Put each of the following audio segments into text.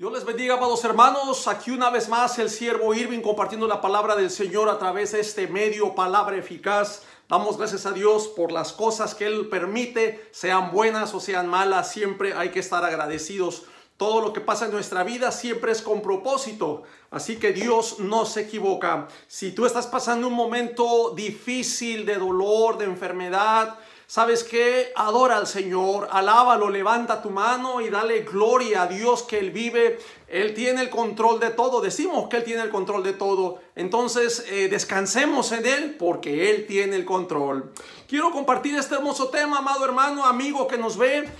Dios les bendiga, amados hermanos. Aquí una vez más el siervo Irving compartiendo la palabra del Señor a través de este medio, palabra eficaz. Damos gracias a Dios por las cosas que Él permite, sean buenas o sean malas. Siempre hay que estar agradecidos. Todo lo que pasa en nuestra vida siempre es con propósito. Así que Dios no se equivoca. Si tú estás pasando un momento difícil de dolor, de enfermedad, ¿sabes qué? Adora al Señor, alábalo, levanta tu mano y dale gloria a Dios que Él vive. Él tiene el control de todo. Decimos que Él tiene el control de todo. Entonces descansemos en Él porque Él tiene el control. Quiero compartir este hermoso tema, amado hermano, amigo que nos ve.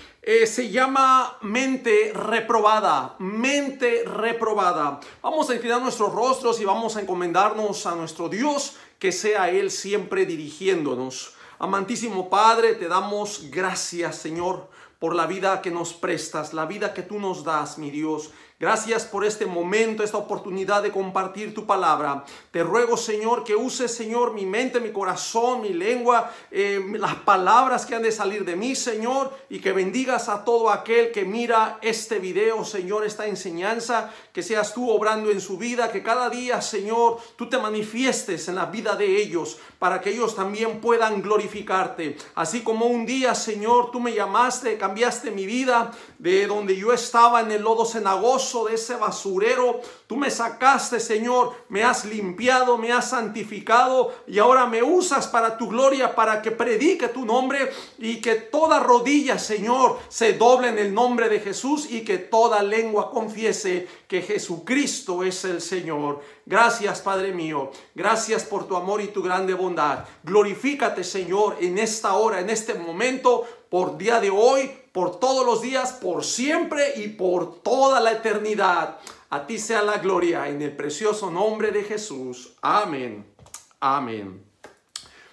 Se llama mente reprobada. Mente reprobada. Vamos a inclinar nuestros rostros y vamos a encomendarnos a nuestro Dios, que sea Él siempre dirigiéndonos. Amantísimo Padre, te damos gracias, Señor, por la vida que nos prestas, la vida que tú nos das, mi Dios. Gracias por este momento, esta oportunidad de compartir tu palabra. Te ruego, Señor, que uses, Señor, mi mente, mi corazón, mi lengua, las palabras que han de salir de mí, Señor, y que bendigas a todo aquel que mira este video, Señor, esta enseñanza, que seas tú obrando en su vida, que cada día, Señor, tú te manifiestes en la vida de ellos, para que ellos también puedan glorificarte. Así como un día, Señor, tú me llamaste, cambiaste mi vida de donde yo estaba en el lodo cenagoso, de ese basurero. Tú me sacaste, Señor, me has limpiado, me has santificado y ahora me usas para tu gloria, para que predique tu nombre y que toda rodilla, Señor, se doble en el nombre de Jesús y que toda lengua confiese que Jesucristo es el Señor. Gracias, Padre mío. Gracias por tu amor y tu grande bondad. Glorifícate, Señor, en esta hora, en este momento, por día de hoy, por todos los días, por siempre y por toda la eternidad. A ti sea la gloria en el precioso nombre de Jesús. Amén. Amén.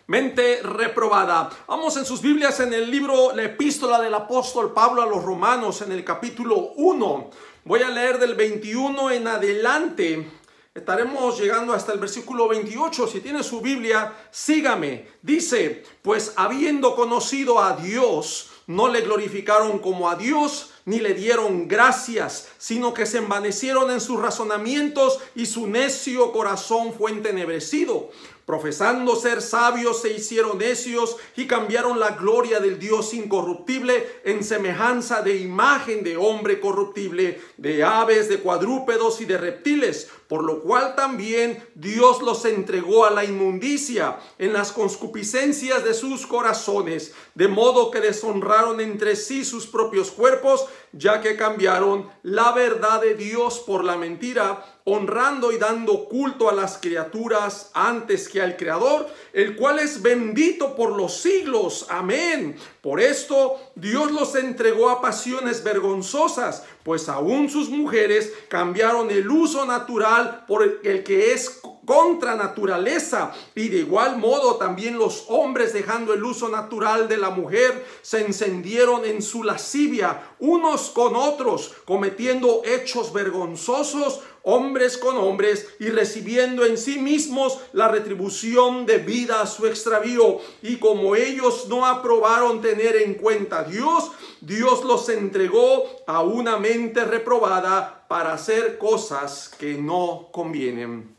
Mente reprobada. Vamos en sus Biblias en el libro, la epístola del apóstol Pablo a los Romanos, en el capítulo 1. Voy a leer del 21 en adelante. Estaremos llegando hasta el versículo 28. Si tiene su Biblia, sígame. Dice, pues habiendo conocido a Dios, no le glorificaron como a Dios, ni le dieron gracias, sino que se envanecieron en sus razonamientos y su necio corazón fue entenebrecido. Profesando ser sabios, se hicieron necios y cambiaron la gloria del Dios incorruptible en semejanza de imagen de hombre corruptible, de aves, de cuadrúpedos y de reptiles, por lo cual también Dios los entregó a la inmundicia en las concupiscencias de sus corazones, de modo que deshonraron entre sí sus propios cuerpos, ya que cambiaron la verdad de Dios por la mentira, honrando y dando culto a las criaturas antes que al Creador, el cual es bendito por los siglos. Amén. Por esto Dios los entregó a pasiones vergonzosas, pues aún sus mujeres cambiaron el uso natural por el que es contra naturaleza, y de igual modo también los hombres, dejando el uso natural de la mujer, se encendieron en su lascivia unos con otros, cometiendo hechos vergonzosos hombres con hombres y recibiendo en sí mismos la retribución debida a su extravío. Y como ellos no aprobaron tener en cuenta a Dios, Dios los entregó a una mente reprobada para hacer cosas que no convienen.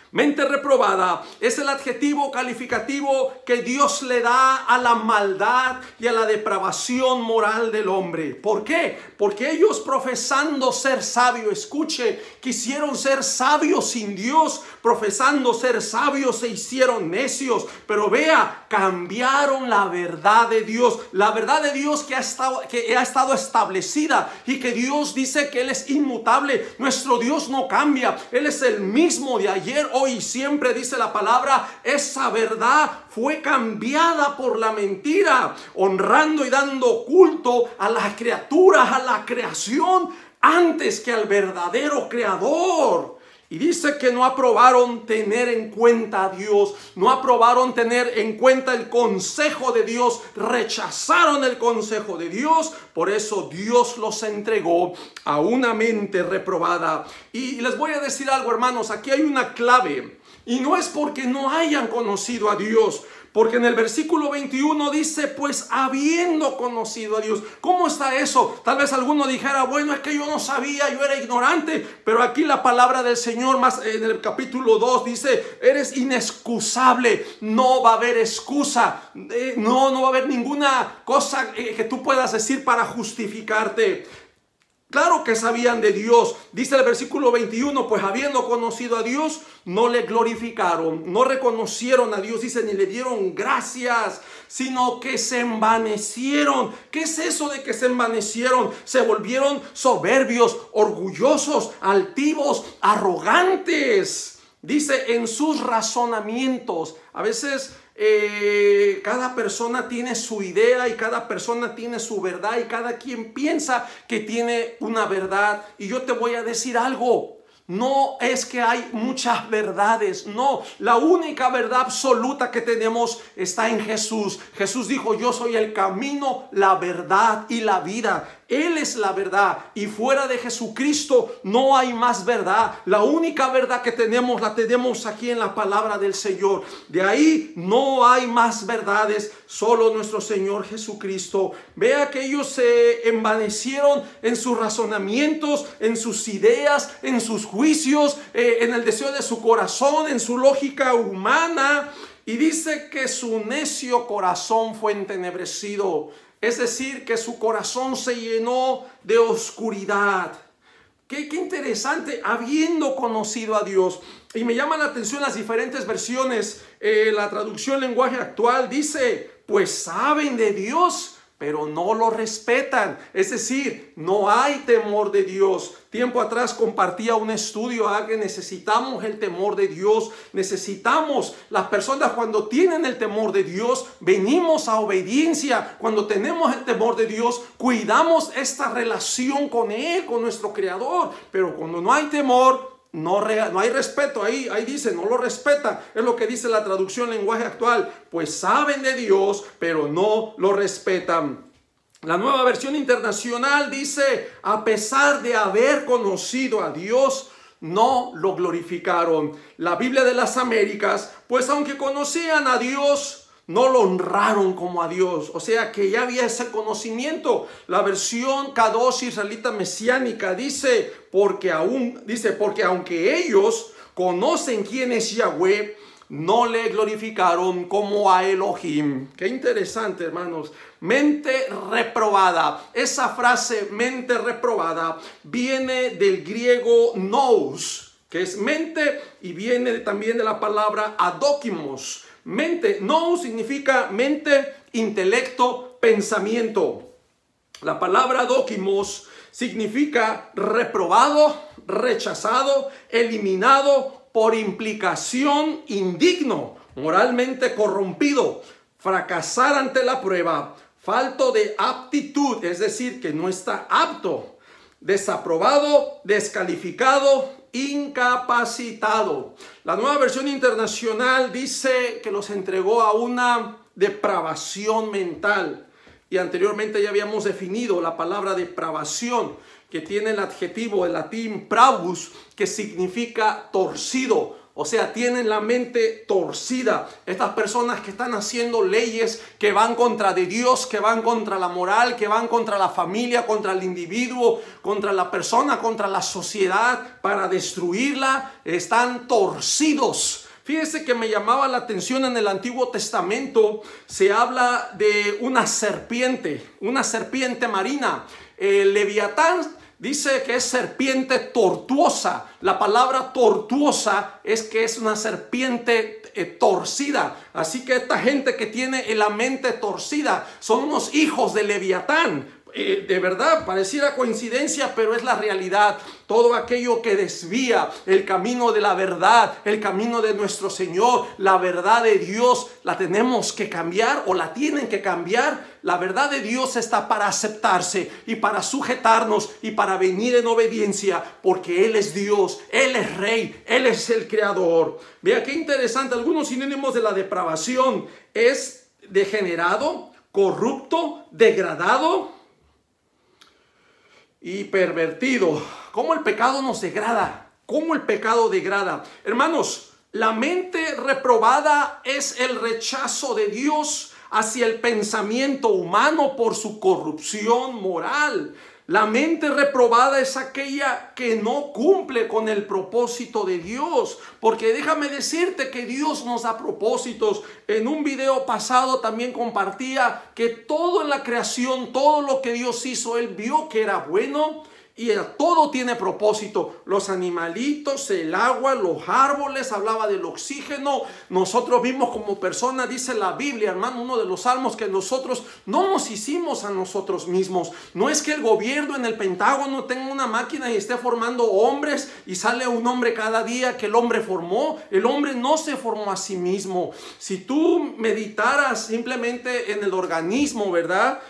Mente reprobada es el adjetivo calificativo que Dios le da a la maldad y a la depravación moral del hombre. ¿Por qué? Porque ellos, profesando ser sabios, escuche, quisieron ser sabios sin Dios, profesando ser sabios se hicieron necios, pero vea, cambiaron la verdad de Dios, la verdad de Dios que ha estado establecida y que Dios dice que Él es inmutable. Nuestro Dios no cambia, Él es el mismo de ayer, hoy y siempre, dice la palabra. Esa verdad fue cambiada por la mentira, honrando y dando culto a las criaturas, a la creación, antes que al verdadero Creador. Y dice que no aprobaron tener en cuenta a Dios, no aprobaron tener en cuenta el consejo de Dios, rechazaron el consejo de Dios. Por eso Dios los entregó a una mente reprobada. Y les voy a decir algo, hermanos, aquí hay una clave. Y no es porque no hayan conocido a Dios, Porque en el versículo 21 dice, pues habiendo conocido a Dios. ¿Cómo está eso? Tal vez alguno dijera, bueno, es que yo no sabía, yo era ignorante. Pero aquí la palabra del Señor, más en el capítulo 2, dice, eres inexcusable. No va a haber excusa. No va a haber ninguna cosa que tú puedas decir para justificarte. Claro que sabían de Dios. Dice el versículo 21, pues habiendo conocido a Dios, no le glorificaron, no reconocieron a Dios, dice, ni le dieron gracias, sino que se envanecieron. ¿Qué es eso de que se envanecieron? Se volvieron soberbios, orgullosos, altivos, arrogantes. Dice, en sus razonamientos. A veces cada persona tiene su idea y cada persona tiene su verdad y cada quien piensa que tiene una verdad. Y yo te voy a decir algo. No es que hay muchas verdades, no, la única verdad absoluta que tenemos está en Jesús. Jesús dijo, yo soy el camino, la verdad y la vida. Él es la verdad y fuera de Jesucristo no hay más verdad. La única verdad que tenemos la tenemos aquí en la palabra del Señor. De ahí no hay más verdades, solo nuestro Señor Jesucristo. Vea que ellos se envanecieron en sus razonamientos, en sus ideas, en sus juicios, en el deseo de su corazón, en su lógica humana. Y dice que su necio corazón fue entenebrecido. Es decir, que su corazón se llenó de oscuridad. Qué interesante, habiendo conocido a Dios. Y me llama la atención las diferentes versiones. La traducción lenguaje actual dice, pues saben de Dios, pero no lo respetan. Es decir, no hay temor de Dios. Tiempo atrás compartía un estudio que necesitamos el temor de Dios. Necesitamos, las personas cuando tienen el temor de Dios, venimos a obediencia. Cuando tenemos el temor de Dios, cuidamos esta relación con Él, con nuestro Creador. Pero cuando no hay temor, no hay respeto, ahí dice, no lo respeta. Es lo que dice la traducción lenguaje actual. Pues saben de Dios, pero no lo respetan. La Nueva Versión Internacional dice, a pesar de haber conocido a Dios, no lo glorificaron. La Biblia de las Américas, pues aunque conocían a Dios, no lo honraron como a Dios. O sea que ya había ese conocimiento. La versión Kadosh israelita mesiánica dice, porque aunque ellos conocen quién es Yahweh, no le glorificaron como a Elohim. Qué interesante, hermanos. Mente reprobada. Esa frase, mente reprobada, viene del griego nous, que es mente, y viene también de la palabra adokimos. Mente, nous significa mente, intelecto, pensamiento. La palabra adokimos significa reprobado, rechazado, eliminado, por implicación indigno, moralmente corrompido, fracasar ante la prueba, falto de aptitud, es decir, que no está apto, desaprobado, descalificado, incapacitado. La Nueva Versión Internacional dice que los entregó a una depravación mental. Y anteriormente ya habíamos definido la palabra depravación, que tiene el adjetivo en latín pravus, que significa torcido. O sea, tienen la mente torcida. Estas personas que están haciendo leyes que van contra de Dios, que van contra la moral, que van contra la familia, contra el individuo, contra la persona, contra la sociedad, para destruirla, están torcidos. Fíjese que me llamaba la atención en el Antiguo Testamento, se habla de una serpiente marina. El Leviatán dice que es serpiente tortuosa. La palabra tortuosa es que es una serpiente torcida. Así que esta gente que tiene la mente torcida son unos hijos de Leviatán. De verdad, pareciera coincidencia, pero es la realidad. Todo aquello que desvía el camino de la verdad, el camino de nuestro Señor, la verdad de Dios, la tenemos que cambiar o la tienen que cambiar. La verdad de Dios está para aceptarse y para sujetarnos y para venir en obediencia, porque Él es Dios, Él es Rey, Él es el Creador. Vea qué interesante, algunos sinónimos de la depravación es degenerado, corrupto, degradado y pervertido. ¿Cómo el pecado nos degrada? ¿Cómo el pecado degrada? Hermanos, La mente reprobada es el rechazo de Dios hacia el pensamiento humano por su corrupción moral. La mente reprobada es aquella que no cumple con el propósito de Dios, porque déjame decirte que Dios nos da propósitos. En un video pasado también compartía que todo en la creación, todo lo que Dios hizo, Él vio que era bueno. Y todo tiene propósito. Los animalitos, el agua, los árboles, hablaba del oxígeno. Nosotros mismos como personas, dice la Biblia, hermano, uno de los salmos, que nosotros no nos hicimos a nosotros mismos. No es que el gobierno en el Pentágono tenga una máquina y esté formando hombres y sale un hombre cada día que el hombre formó. El hombre no se formó a sí mismo. Si tú meditaras simplemente en el organismo, ¿verdad?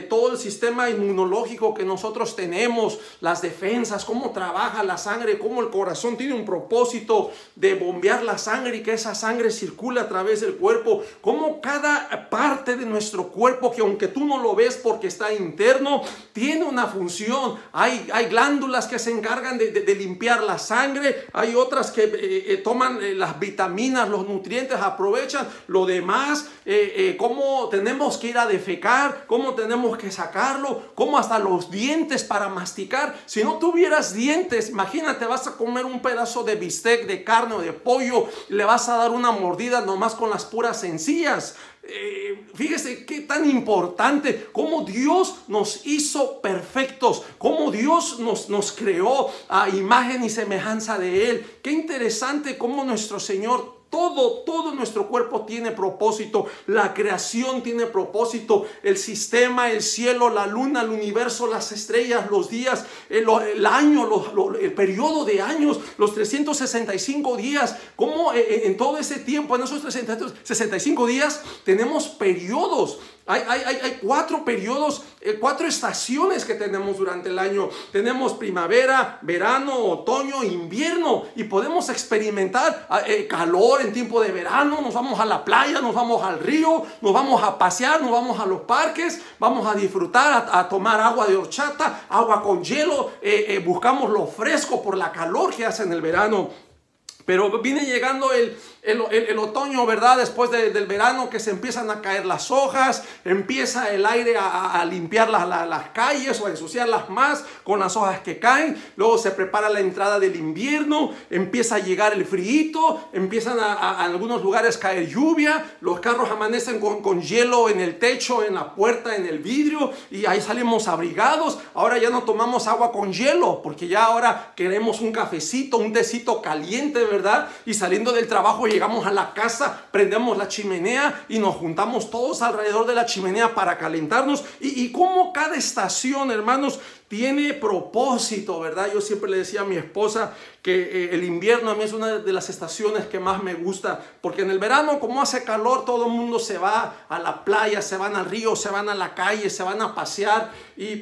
Todo el sistema inmunológico que nosotros tenemos, las defensas, cómo trabaja la sangre, cómo el corazón tiene un propósito de bombear la sangre y que esa sangre circule a través del cuerpo, cómo cada parte de nuestro cuerpo, que aunque tú no lo ves porque está interno, tiene una función. Hay glándulas que se encargan de limpiar la sangre, hay otras que toman las vitaminas, los nutrientes, aprovechan lo demás, cómo tenemos que ir a defecar, cómo tenemos que sacarlo, cómo hasta los dientes para masticar. Si no tuvieras dientes, imagínate, vas a comer un pedazo de bistec, de carne o de pollo, y le vas a dar una mordida nomás con las puras encías. Fíjese qué tan importante, cómo Dios nos hizo perfectos, cómo Dios nos creó a imagen y semejanza de Él. Qué interesante cómo nuestro Señor, todo nuestro cuerpo tiene propósito. La creación tiene propósito. El sistema, el cielo, la luna, el universo, las estrellas, los días, el año, el periodo de años, los 365 días. Como en todo ese tiempo, en esos 365 días, tenemos periodos. Hay 4 periodos, 4 estaciones que tenemos durante el año. Tenemos primavera, verano, otoño, invierno, y podemos experimentar calor en tiempo de verano. Nos vamos a la playa, nos vamos al río, nos vamos a pasear, nos vamos a los parques, vamos a disfrutar, a tomar agua de horchata, agua con hielo. Buscamos lo fresco por la calor que hace en el verano. Pero viene llegando el otoño, ¿verdad? Después del verano, que se empiezan a caer las hojas, empieza el aire a limpiar las calles o a ensuciarlas más con las hojas que caen. Luego se prepara la entrada del invierno, empieza a llegar el frío, empiezan a algunos lugares caer lluvia, los carros amanecen con hielo en el techo, en la puerta, en el vidrio, y ahí salimos abrigados. Ahora ya no tomamos agua con hielo, porque ya ahora queremos un cafecito, un tecito caliente, ¿verdad? Y saliendo del trabajo llegamos a la casa, prendemos la chimenea y nos juntamos todos alrededor de la chimenea para calentarnos. Y como cada estación, hermanos, tiene propósito, ¿verdad? Yo siempre le decía a mi esposa que el invierno a mí es una de las estaciones que más me gusta, porque en el verano, como hace calor, todo el mundo se va a la playa, se van al río, se van a la calle, se van a pasear,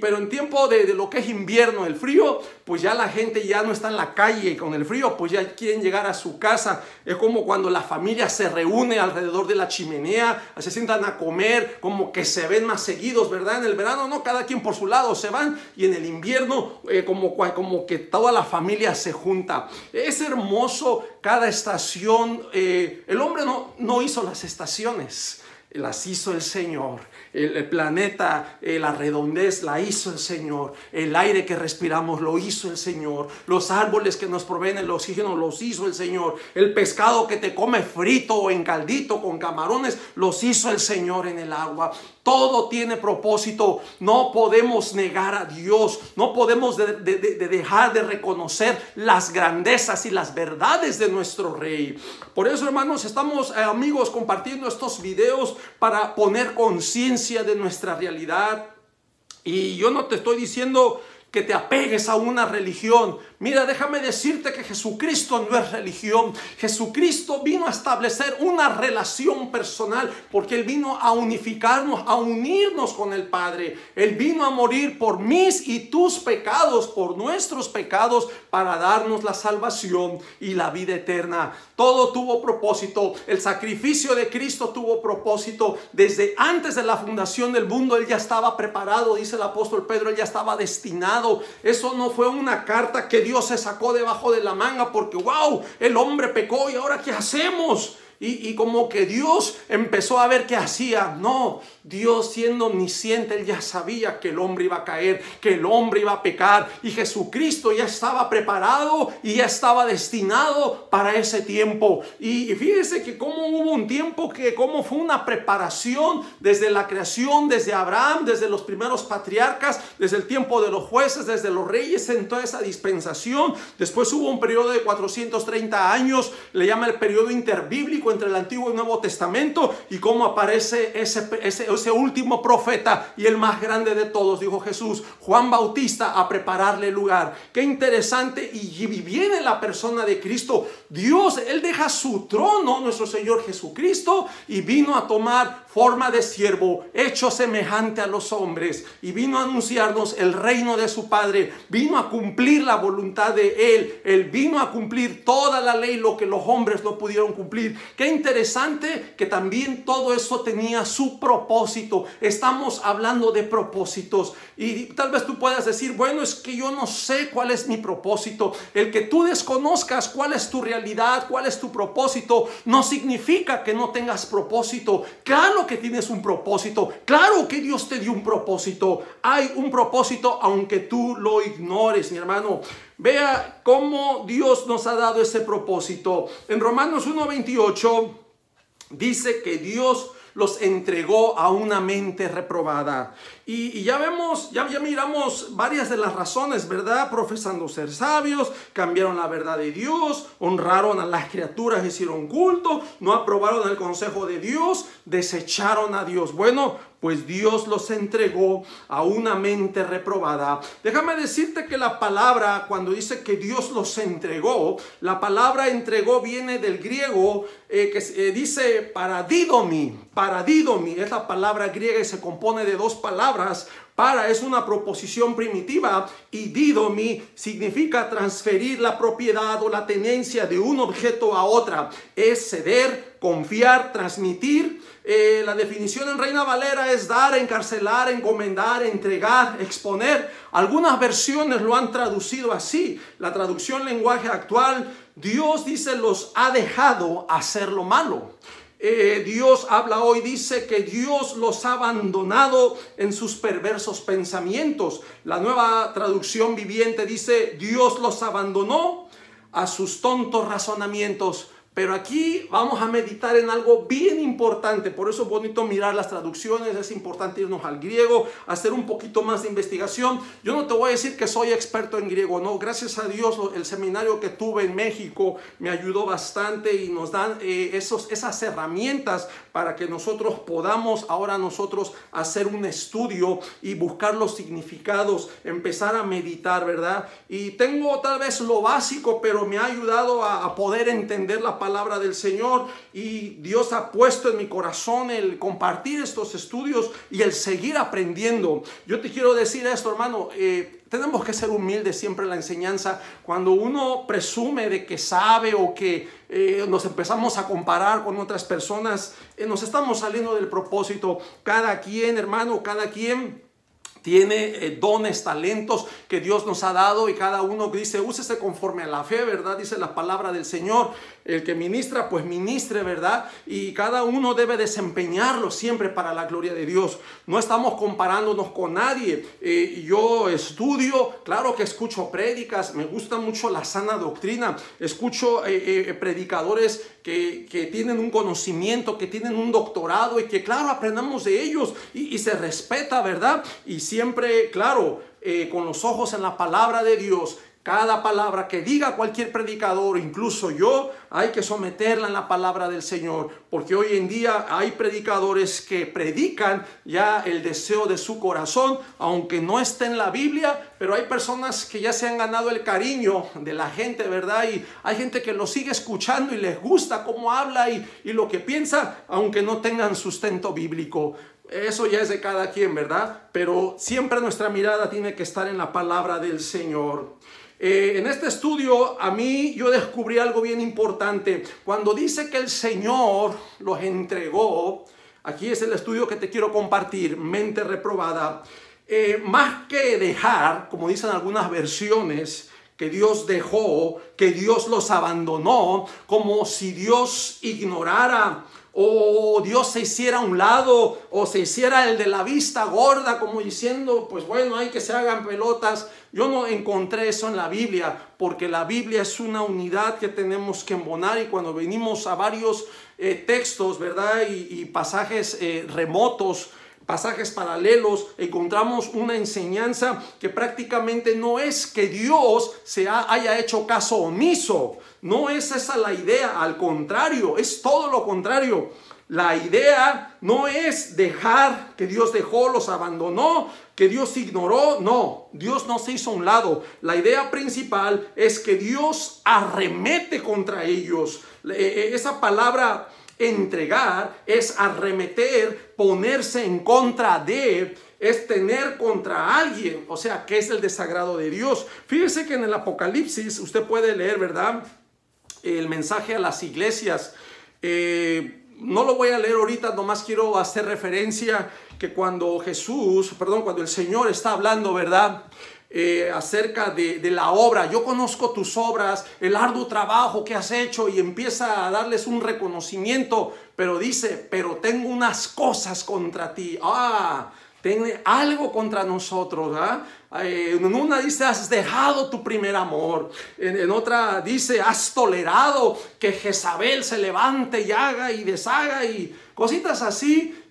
pero en tiempo de lo que es invierno, el frío, pues ya la gente ya no está en la calle con el frío, pues ya quieren llegar a su casa. Es como cuando la familia se reúne alrededor de la chimenea, se sientan a comer, como que se ven más seguidos, ¿verdad? En el verano no, cada quien por su lado se van, y en el invierno como que toda la familia se junta. Es hermoso cada estación. El hombre no hizo las estaciones, las hizo el Señor. El planeta, la redondez la hizo el Señor. El aire que respiramos lo hizo el Señor. Los árboles que nos proveen el oxígeno los hizo el Señor. El pescado que te come frito o en caldito con camarones los hizo el Señor en el agua. Todo tiene propósito. No podemos negar a Dios. No podemos dejar de reconocer las grandezas y las verdades de nuestro Rey. Por eso, hermanos, estamos, amigos, compartiendo estos videos para poner conciencia de nuestra realidad. Y yo no te estoy diciendo que te apegues a una religión. Mira, déjame decirte que Jesucristo no es religión. Jesucristo vino a establecer una relación personal, porque Él vino a unificarnos, a unirnos con el Padre. Él vino a morir por mis y tus pecados, por nuestros pecados, para darnos la salvación y la vida eterna. Todo tuvo propósito. El sacrificio de Cristo tuvo propósito. Desde antes de la fundación del mundo, Él ya estaba preparado, dice el apóstol Pedro, Él ya estaba destinado destinado. Eso no fue una carta que Dios se sacó debajo de la manga porque, wow, el hombre pecó y ahora ¿qué hacemos? Y como que Dios empezó a ver qué hacía. No, Dios siendo omnisciente, Él ya sabía que el hombre iba a caer, que el hombre iba a pecar. Y Jesucristo ya estaba preparado y ya estaba destinado para ese tiempo. Y fíjese que como hubo un tiempo que como fue una preparación desde la creación, desde Abraham, desde los primeros patriarcas, desde el tiempo de los jueces, desde los reyes, en toda esa dispensación. Después hubo un periodo de 430 años, le llama el periodo interbíblico, entre el Antiguo y Nuevo Testamento, y cómo aparece ese último profeta y el más grande de todos, dijo Jesús, Juan Bautista, a prepararle lugar. Qué interesante. Y viene la persona de Cristo. Dios, Él deja su trono, nuestro Señor Jesucristo, y vino a tomar forma de siervo, hecho semejante a los hombres, y vino a anunciarnos el reino de su Padre. Vino a cumplir la voluntad de Él. Él vino a cumplir toda la ley, lo que los hombres no pudieron cumplir. Qué interesante que también todo eso tenía su propósito. Estamos hablando de propósitos, y tal vez tú puedas decir, bueno, es que yo no sé cuál es mi propósito. El que tú desconozcas cuál es tu realidad, cuál es tu propósito, no significa que no tengas propósito. Claro que tienes un propósito, claro que Dios te dio un propósito. Hay un propósito aunque tú lo ignores, mi hermano. Vea cómo Dios nos ha dado ese propósito. En Romanos 1:28 dice que Dios los entregó a una mente reprobada. Y ya vemos, ya miramos varias de las razones, ¿verdad? Profesando ser sabios, cambiaron la verdad de Dios, honraron a las criaturas, hicieron culto, no aprobaron el consejo de Dios, desecharon a Dios. Bueno, pues Dios los entregó a una mente reprobada. Déjame decirte que la palabra, cuando dice que Dios los entregó, la palabra entregó viene del griego que dice paradidomi. Paradidomi es la palabra griega y se compone de dos palabras. Para es una proposición primitiva y didomi significa transferir la propiedad o la tenencia de un objeto a otra. Es ceder, confiar, transmitir. La definición en Reina Valera es dar, encarcelar, encomendar, entregar, exponer. Algunas versiones lo han traducido así. La traducción lenguaje actual, Dios dice los ha dejado hacer lo malo. Dios habla hoy, dice que Dios los ha abandonado en sus perversos pensamientos. La Nueva Traducción Viviente dice Dios los abandonó a sus tontos razonamientos. Pero aquí vamos a meditar en algo bien importante. Por eso es bonito mirar las traducciones. Es importante irnos al griego, hacer un poquito más de investigación. Yo no te voy a decir que soy experto en griego, no. Gracias a Dios el seminario que tuve en México me ayudó bastante y nos dan esas herramientas para que nosotros podamos ahora hacer un estudio y buscar los significados, empezar a meditar, ¿verdad? Y tengo tal vez lo básico, pero me ha ayudado a poder entender la palabra del Señor, y Dios ha puesto en mi corazón el compartir estos estudios y el seguir aprendiendo. Yo te quiero decir esto, hermano, tenemos que ser humildes siempre en la enseñanza. Cuando uno presume de que sabe o que nos empezamos a comparar con otras personas, nos estamos saliendo del propósito. Cada quien, hermano, cada quien tiene dones, talentos que Dios nos ha dado, y cada uno dice, úsese conforme a la fe, ¿verdad? Dice la palabra del Señor. El que ministra, pues ministre, ¿verdad? Y cada uno debe desempeñarlo siempre para la gloria de Dios. No estamos comparándonos con nadie. Yo estudio, claro que escucho prédicas, me gusta mucho la sana doctrina. Escucho predicadores que tienen un conocimiento, que tienen un doctorado, y que claro, aprendamos de ellos y se respeta, ¿verdad? Y siempre, claro, con los ojos en la palabra de Dios. Cada palabra que diga cualquier predicador, incluso yo, hay que someterla en la palabra del Señor, porque hoy en día hay predicadores que predican ya el deseo de su corazón, aunque no esté en la Biblia, pero hay personas que ya se han ganado el cariño de la gente, ¿verdad? Y hay gente que lo sigue escuchando y les gusta cómo habla y lo que piensa, aunque no tengan sustento bíblico. Eso ya es de cada quien, ¿verdad? Pero siempre nuestra mirada tiene que estar en la palabra del Señor. En este estudio yo descubrí algo bien importante. Cuando dice que el Señor los entregó, aquí es el estudio que te quiero compartir, mente reprobada. más que dejar, como dicen algunas versiones, que Dios dejó, que Dios los abandonó, como si Dios ignorara o Dios se hiciera a un lado o se hiciera el de la vista gorda, como diciendo, pues bueno, hay que se hagan pelotas. Yo no encontré eso en la Biblia, porque la Biblia es una unidad que tenemos que embonar, y cuando venimos a varios textos, ¿verdad? Y pasajes remotos, pasajes paralelos, encontramos una enseñanza que prácticamente no es que Dios haya hecho caso omiso. No es esa la idea, al contrario, es todo lo contrario. La idea no es dejar que Dios dejó, los abandonó, que Dios ignoró. No, Dios no se hizo a un lado. La idea principal es que Dios arremete contra ellos. Esa palabra entregar es arremeter, ponerse en contra de, es tener contra alguien, o sea, que es el desagrado de Dios. Fíjese que en el Apocalipsis usted puede leer, ¿verdad?, el mensaje a las iglesias. No lo voy a leer ahorita, nomás quiero hacer referencia que cuando el Señor está hablando, ¿verdad?, acerca de la obra. Yo conozco tus obras, el arduo trabajo que has hecho, y empieza a darles un reconocimiento, pero dice, pero tengo unas cosas contra ti. Tiene algo contra nosotros, ¿verdad? En una dice, has dejado tu primer amor. En otra dice, has tolerado que Jezabel se levante y haga y deshaga y cositas así,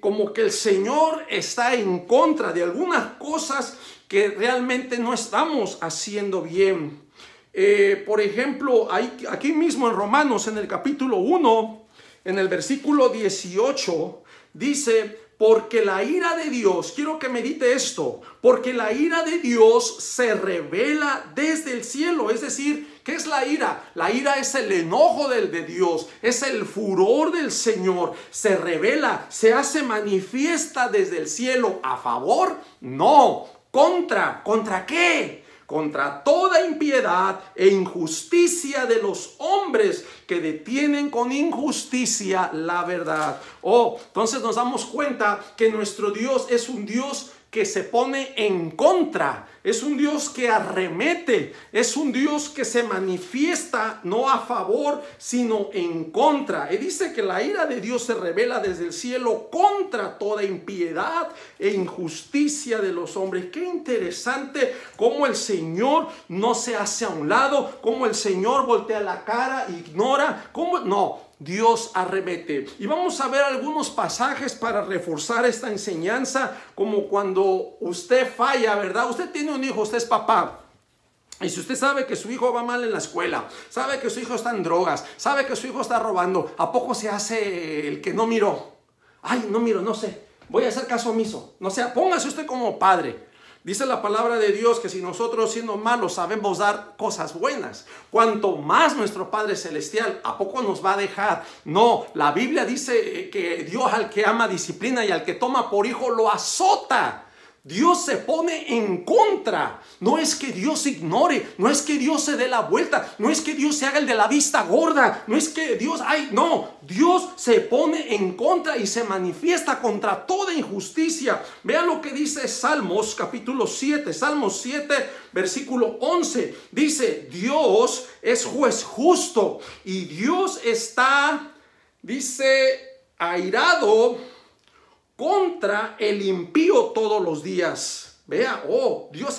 como que el Señor está en contra de algunas cosas que realmente no estamos haciendo bien. Por ejemplo, aquí mismo en Romanos, en el capítulo 1, en el versículo 18, dice, porque la ira de Dios, quiero que medite esto, porque la ira de Dios se revela desde el cielo. Es decir, ¿qué es la ira? La ira es el enojo de Dios, es el furor del Señor. Se revela, se hace manifiesta desde el cielo. ¿A favor? No. ¿Contra qué? Contra toda impiedad e injusticia de los hombres que detienen con injusticia la verdad. Entonces nos damos cuenta que nuestro Dios es un Dios que se pone en contra, es un Dios que arremete, es un Dios que se manifiesta no a favor, sino en contra. Y dice que la ira de Dios se revela desde el cielo contra toda impiedad e injusticia de los hombres. Qué interesante cómo el Señor no se hace a un lado, cómo el Señor voltea la cara, ignora, Dios arremete. Y vamos a ver algunos pasajes para reforzar esta enseñanza, como cuando usted falla, ¿verdad? Usted tiene un hijo, usted es papá. Y si usted sabe que su hijo va mal en la escuela, sabe que su hijo está en drogas, sabe que su hijo está robando, ¿a poco se hace el que no miró? Ay, no miro, no sé, voy a hacer caso omiso. No sé, póngase usted como padre. Dice la palabra de Dios que si nosotros, siendo malos, sabemos dar cosas buenas, cuanto más nuestro Padre Celestial, ¿a poco nos va a dejar? No, la Biblia dice que Dios al que ama disciplina y al que toma por hijo lo azota. Dios se pone en contra. No es que Dios ignore, no es que Dios se dé la vuelta, no es que Dios se haga el de la vista gorda, no es que Dios, Dios se pone en contra y se manifiesta contra toda injusticia. Vean lo que dice Salmos capítulo 7, Salmos 7 versículo 11, dice, Dios es juez justo y Dios está, dice, airado contra el impío todos los días. Vea, Dios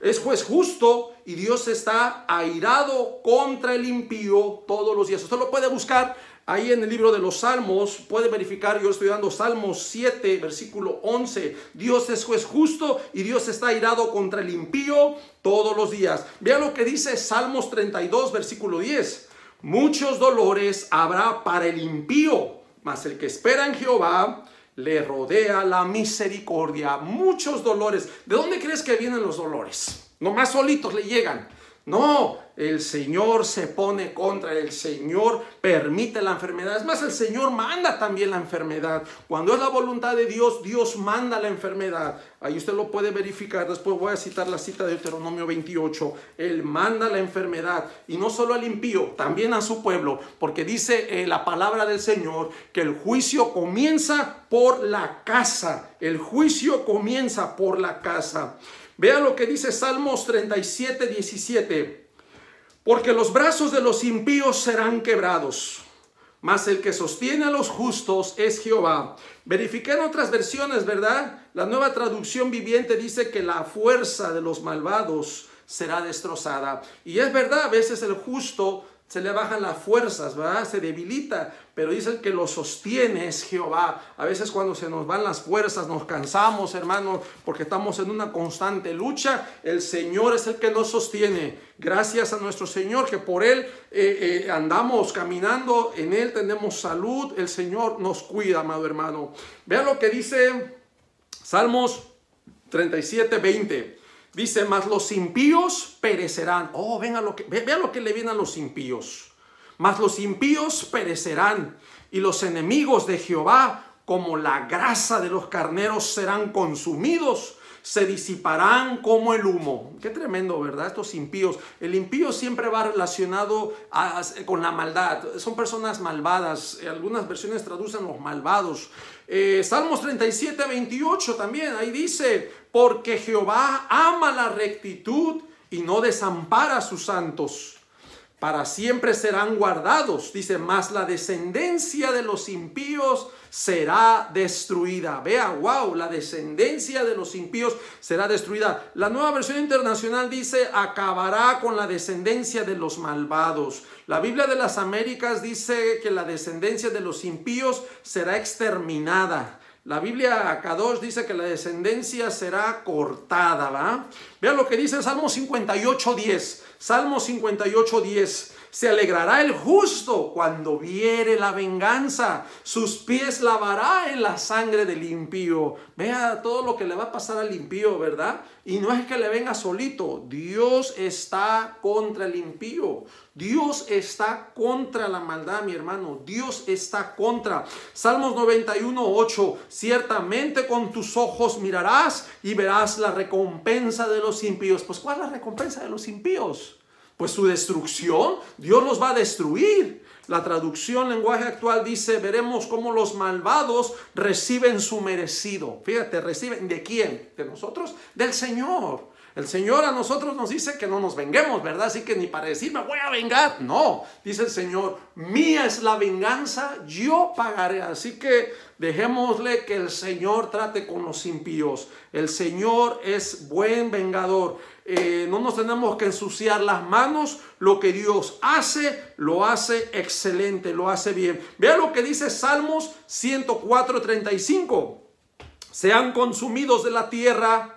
es juez justo y Dios está airado contra el impío todos los días. Usted lo puede buscar ahí en el libro de los Salmos, puede verificar, yo estoy dando Salmos 7, versículo 11. Dios es juez justo y Dios está airado contra el impío todos los días. Vea lo que dice Salmos 32, versículo 10. Muchos dolores habrá para el impío, mas el que espera en Jehová le rodea la misericordia. Muchos dolores. ¿De dónde crees que vienen los dolores? Nomás solitos le llegan. No, el Señor se pone contra, el Señor permite la enfermedad. Es más, el Señor manda también la enfermedad. Cuando es la voluntad de Dios, Dios manda la enfermedad. Ahí usted lo puede verificar. Después voy a citar la cita de Deuteronomio 28. Él manda la enfermedad. Y no solo al impío, también a su pueblo. Porque dice la palabra del Señor que el juicio comienza por la casa. El juicio comienza por la casa. Vea lo que dice Salmos 37, 17. Porque los brazos de los impíos serán quebrados, mas el que sostiene a los justos es Jehová. Verifiqué en otras versiones, ¿verdad? La Nueva Traducción Viviente dice que la fuerza de los malvados será destrozada. Y es verdad, a veces el justo se le bajan las fuerzas, ¿verdad? Se debilita, pero dice el que lo sostiene es Jehová. A veces cuando se nos van las fuerzas, nos cansamos, hermanos, porque estamos en una constante lucha. El Señor es el que nos sostiene. Gracias a nuestro Señor, que por Él andamos caminando, en Él tenemos salud. El Señor nos cuida, amado hermano. Vean lo que dice Salmos 37, 20. Dice, mas los impíos perecerán. Oh, vean lo que le viene a los impíos. Mas los impíos perecerán, y los enemigos de Jehová, como la grasa de los carneros, serán consumidos. Se disiparán como el humo. Qué tremendo, ¿verdad? Estos impíos. El impío siempre va relacionado con la maldad. Son personas malvadas. Algunas versiones traducen los malvados. Salmos 37, 28 también. Ahí dice, porque Jehová ama la rectitud y no desampara a sus santos. Para siempre serán guardados. Dice, mas la descendencia de los impíos será destruida. Vea, wow, la descendencia de los impíos será destruida. La Nueva Versión Internacional dice, acabará con la descendencia de los malvados. La Biblia de las Américas dice que la descendencia de los impíos será exterminada. La Biblia Kadosh dice que la descendencia será cortada, ¿va? Vean lo que dice Salmo 58:10. Salmo 58:10. Se alegrará el justo cuando viere la venganza. Sus pies lavará en la sangre del impío. Vea todo lo que le va a pasar al impío, ¿verdad? Y no es que le venga solito. Dios está contra el impío. Dios está contra la maldad, mi hermano. Dios está contra. Salmos 91:8. Ciertamente con tus ojos mirarás y verás la recompensa de los impíos. Pues, ¿cuál es la recompensa de los impíos? Pues su destrucción. Dios los va a destruir. La traducción lenguaje actual dice, veremos cómo los malvados reciben su merecido. Fíjate, reciben ¿de quién? ¿De nosotros? Del Señor. El Señor a nosotros nos dice que no nos venguemos, ¿verdad? Así que ni para decir me voy a vengar. No, dice el Señor, mía es la venganza, yo pagaré. Así que dejémosle que el Señor trate con los impíos. El Señor es buen vengador. No nos tenemos que ensuciar las manos. Lo que Dios hace, lo hace excelente, lo hace bien. Vea lo que dice Salmos 104:35. Sean consumidos de la tierra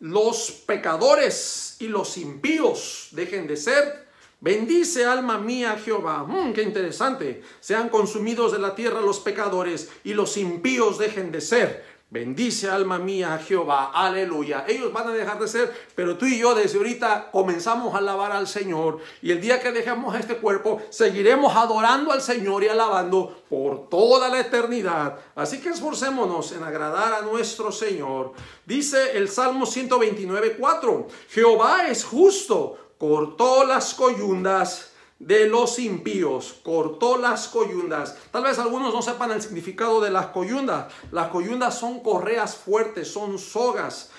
los pecadores y los impíos, dejen de ser. Bendice alma mía Jehová. Qué interesante. Sean consumidos de la tierra los pecadores y los impíos dejen de ser. Bendice alma mía Jehová. Aleluya. Ellos van a dejar de ser, pero tú y yo desde ahorita comenzamos a alabar al Señor. Y el día que dejemos este cuerpo, seguiremos adorando al Señor y alabando por toda la eternidad. Así que esforcémonos en agradar a nuestro Señor. Dice el Salmo 129:4. Jehová es justo, cortó las coyundas de los impíos, cortó las coyundas. Tal vez algunos no sepan el significado de las coyundas. Las coyundas son correas fuertes, son sogas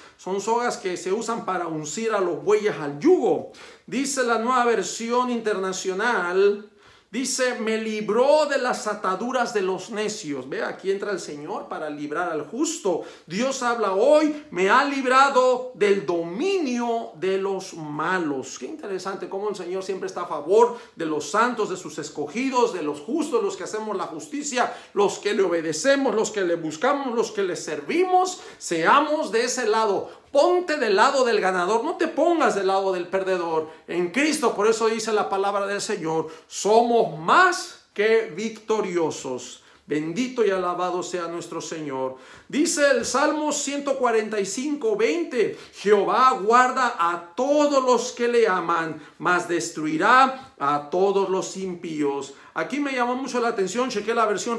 que se usan para uncir a los bueyes al yugo. Dice la Nueva Versión Internacional, dice, me libró de las ataduras de los necios. Ve, aquí entra el Señor para librar al justo. Dios habla hoy, me ha librado del dominio de los malos. Qué interesante cómo el Señor siempre está a favor de los santos, de sus escogidos, de los justos, los que hacemos la justicia, los que le obedecemos, los que le buscamos, los que le servimos. Seamos de ese lado. Ponte del lado del ganador, no te pongas del lado del perdedor. En Cristo, por eso dice la palabra del Señor, somos más que victoriosos. Bendito y alabado sea nuestro Señor. Dice el Salmo 145, 20, Jehová guarda a todos los que le aman, mas destruirá a todos los impíos. Aquí me llamó mucho la atención, chequé la versión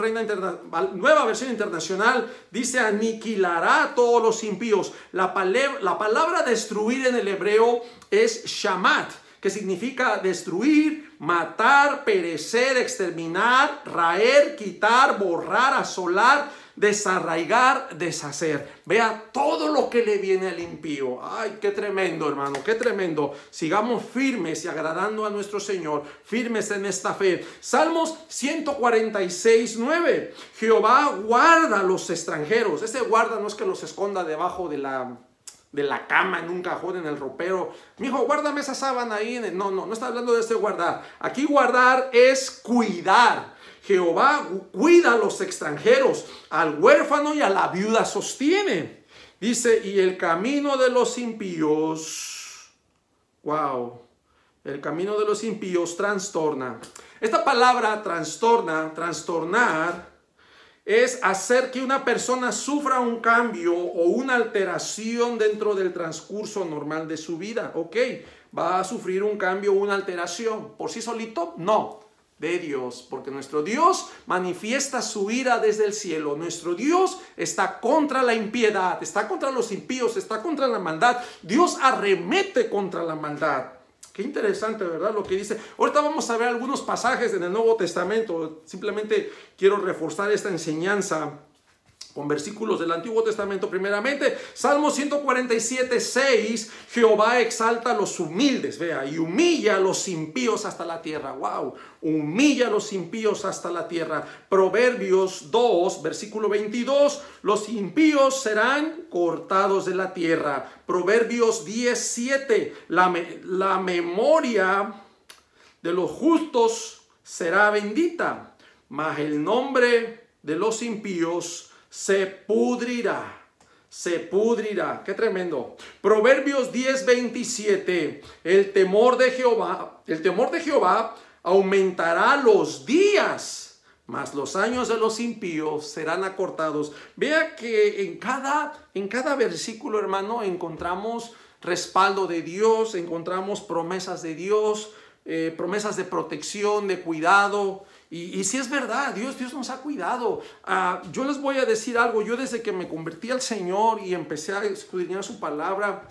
Nueva Versión Internacional, dice aniquilará a todos los impíos. La palabra destruir en el hebreo es shamat, que significa destruir, matar, perecer, exterminar, raer, quitar, borrar, asolar, desarraigar, deshacer. Vea todo lo que le viene al impío. Ay, qué tremendo, hermano, qué tremendo. Sigamos firmes y agradando a nuestro Señor, firmes en esta fe. Salmos 146, 9. Jehová guarda a los extranjeros. Ese guarda no es que los esconda debajo de la cama, en un cajón, en el ropero. Mijo, guárdame esa sábana ahí. No está hablando de este guardar. Aquí guardar es cuidar. Jehová cuida a los extranjeros, al huérfano y a la viuda sostiene. Dice, y el camino de los impíos, wow, el camino de los impíos trastorna. Esta palabra trastornar, es hacer que una persona sufra un cambio o una alteración dentro del transcurso normal de su vida. Ok, va a sufrir un cambio o una alteración. ¿Por sí solito? No. De Dios, porque nuestro Dios manifiesta su ira desde el cielo. Nuestro Dios está contra la impiedad, está contra los impíos, está contra la maldad. Dios arremete contra la maldad. Qué interesante, ¿verdad? Lo que dice. Ahorita vamos a ver algunos pasajes en el Nuevo Testamento. Simplemente quiero reforzar esta enseñanza con versículos del Antiguo Testamento. Primeramente, Salmo 147, 6, Jehová exalta a los humildes, vea, y humilla a los impíos hasta la tierra. Wow, humilla a los impíos hasta la tierra. Proverbios 2, versículo 22, los impíos serán cortados de la tierra. Proverbios 10, 7, la memoria de los justos será bendita, mas el nombre de los impíos se pudrirá. Qué tremendo. Proverbios 10, 27. El temor de Jehová aumentará los días, mas los años de los impíos serán acortados. Vea que en cada versículo, hermano, encontramos respaldo de Dios, encontramos promesas de Dios, promesas de protección, de cuidado. Y si es verdad, Dios nos ha cuidado. Yo les voy a decir algo. Yo desde que me convertí al Señor y empecé a escudriñar su palabra,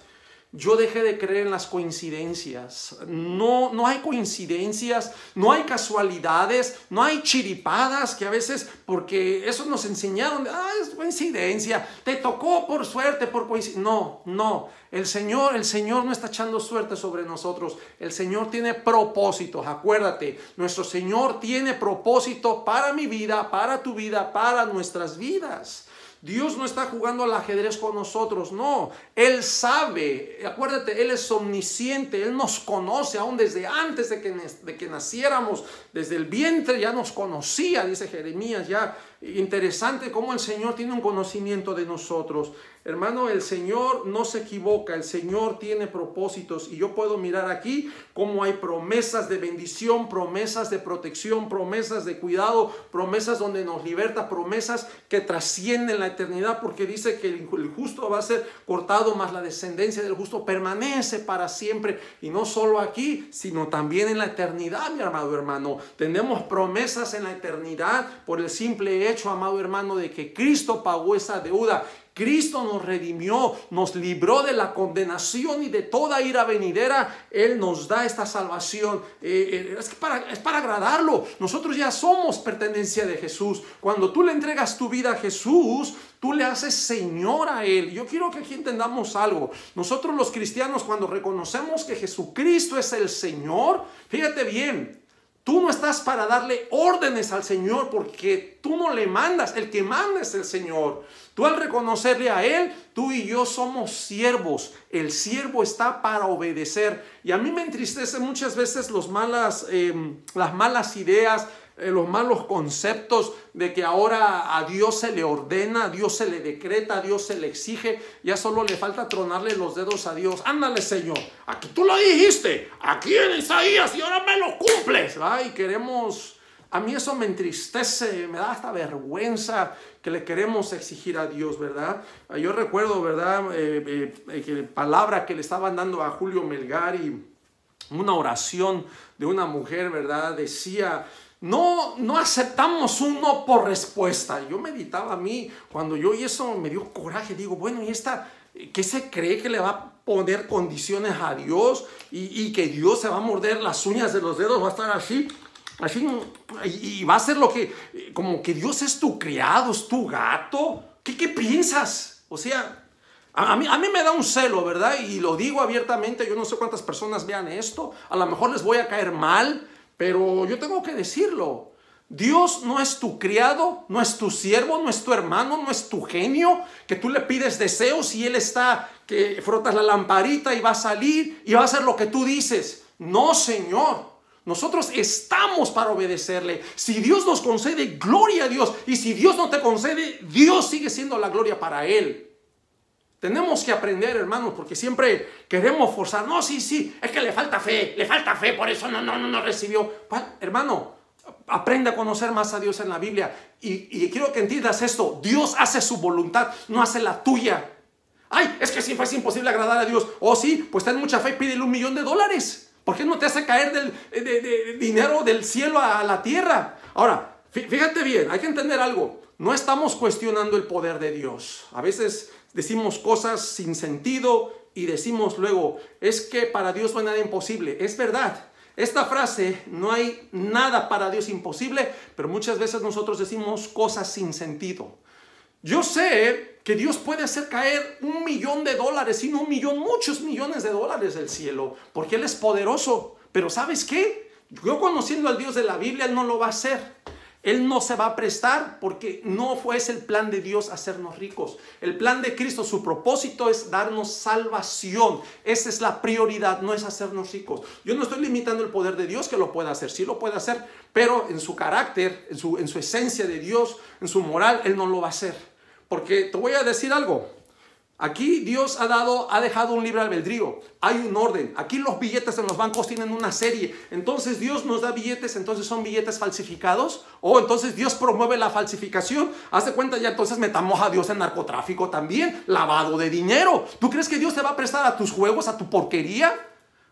yo dejé de creer en las coincidencias. No hay coincidencias, no hay casualidades, no hay chiripadas que a veces, porque eso nos enseñaron, es coincidencia, te tocó por suerte, por coincidencia. No. El Señor no está echando suerte sobre nosotros. El Señor tiene propósitos. Acuérdate, nuestro Señor tiene propósito para mi vida, para tu vida, para nuestras vidas. Dios no está jugando al ajedrez con nosotros, no. Él sabe, acuérdate, Él es omnisciente, Él nos conoce aún desde antes de que naciéramos, desde el vientre ya nos conocía, dice Jeremías, ya. Interesante cómo el Señor tiene un conocimiento de nosotros. Hermano, el Señor no se equivoca, el Señor tiene propósitos y yo puedo mirar aquí cómo hay promesas de bendición, promesas de protección, promesas de cuidado, promesas donde nos liberta, promesas que trascienden la eternidad, porque dice que el justo va a ser cortado, mas la descendencia del justo permanece para siempre, y no solo aquí, sino también en la eternidad, mi amado hermano. Tenemos promesas en la eternidad por el simple hecho, amado hermano, de que Cristo pagó esa deuda. Cristo nos redimió, nos libró de la condenación y de toda ira venidera. Él nos da esta salvación. Es para agradarlo. Nosotros ya somos pertenencia de Jesús. Cuando tú le entregas tu vida a Jesús, tú le haces Señor a Él. Yo quiero que aquí entendamos algo. Nosotros los cristianos, cuando reconocemos que Jesucristo es el Señor, fíjate bien, tú no estás para darle órdenes al Señor, porque tú no le mandas, el que manda es el Señor. Tú, al reconocerle a Él, tú y yo somos siervos. El siervo está para obedecer. Y a mí me entristece muchas veces las malas ideas, los malos conceptos de que ahora a Dios se le ordena, a Dios se le decreta, a Dios se le exige. Ya solo le falta tronarle los dedos a Dios. Ándale, Señor, aquí tú lo dijiste, aquí en Isaías, y ahora me lo cumples. Y queremos a mí eso me entristece, me da hasta vergüenza que le queremos exigir a Dios, ¿verdad? Yo recuerdo, ¿verdad? Que palabra que le estaban dando a Julio Melgar y una oración de una mujer, ¿verdad? Decía, no aceptamos un no por respuesta. Yo meditaba a mí, cuando yo oí eso me dio coraje, digo, bueno, ¿y esta qué se cree que le va a poner condiciones a Dios? Y que Dios se va a morder las uñas de los dedos, va a estar así, y va a ser lo que, como que Dios es tu criado, es tu gato. ¿Qué piensas? O sea, a mí me da un celo, ¿verdad? Y lo digo abiertamente, yo no sé cuántas personas vean esto, a lo mejor les voy a caer mal, pero yo tengo que decirlo. Dios no es tu criado, no es tu siervo, no es tu hermano, no es tu genio, que tú le pides deseos y Él está, que frotas la lamparita y va a salir y va a hacer lo que tú dices. No, Señor. Nosotros estamos para obedecerle. Si Dios nos concede, gloria a Dios. Y si Dios no te concede, Dios sigue siendo la gloria para Él. Tenemos que aprender, hermanos, porque siempre queremos forzar. No, sí, es que le falta fe, por eso no recibió. Hermano, aprende a conocer más a Dios en la Biblia. Y quiero que entiendas esto. Dios hace su voluntad, no hace la tuya. Ay, es que si es imposible agradar a Dios. Oh, sí, pues ten mucha fe y pídele $1 millón. ¿Por qué no te hace caer de dinero del cielo a la tierra? Ahora, fíjate bien, hay que entender algo. No estamos cuestionando el poder de Dios. A veces decimos cosas sin sentido y decimos luego, es que para Dios no hay nada imposible. Es verdad. Esta frase, no hay nada para Dios imposible, pero muchas veces nosotros decimos cosas sin sentido. Yo sé que Dios puede hacer caer $1 millón, y no 1 millón, muchos millones de dólares del cielo, porque Él es poderoso. Pero ¿sabes qué? Yo conociendo al Dios de la Biblia, Él no lo va a hacer. Él no se va a prestar porque no fue ese el plan de Dios hacernos ricos. El plan de Cristo, su propósito es darnos salvación. Esa es la prioridad, no es hacernos ricos. Yo no estoy limitando el poder de Dios que lo pueda hacer, sí lo puede hacer, pero en su carácter, en su esencia de Dios, en su moral, Él no lo va a hacer. Porque te voy a decir algo. Aquí Dios ha dejado un libre albedrío, hay un orden. Aquí los billetes en los bancos tienen una serie. Entonces Dios nos da billetes, entonces son billetes falsificados. O entonces Dios promueve la falsificación. Haz de cuenta ya, entonces metamos a Dios en narcotráfico también, lavado de dinero. ¿Tú crees que Dios te va a prestar a tus juegos, a tu porquería?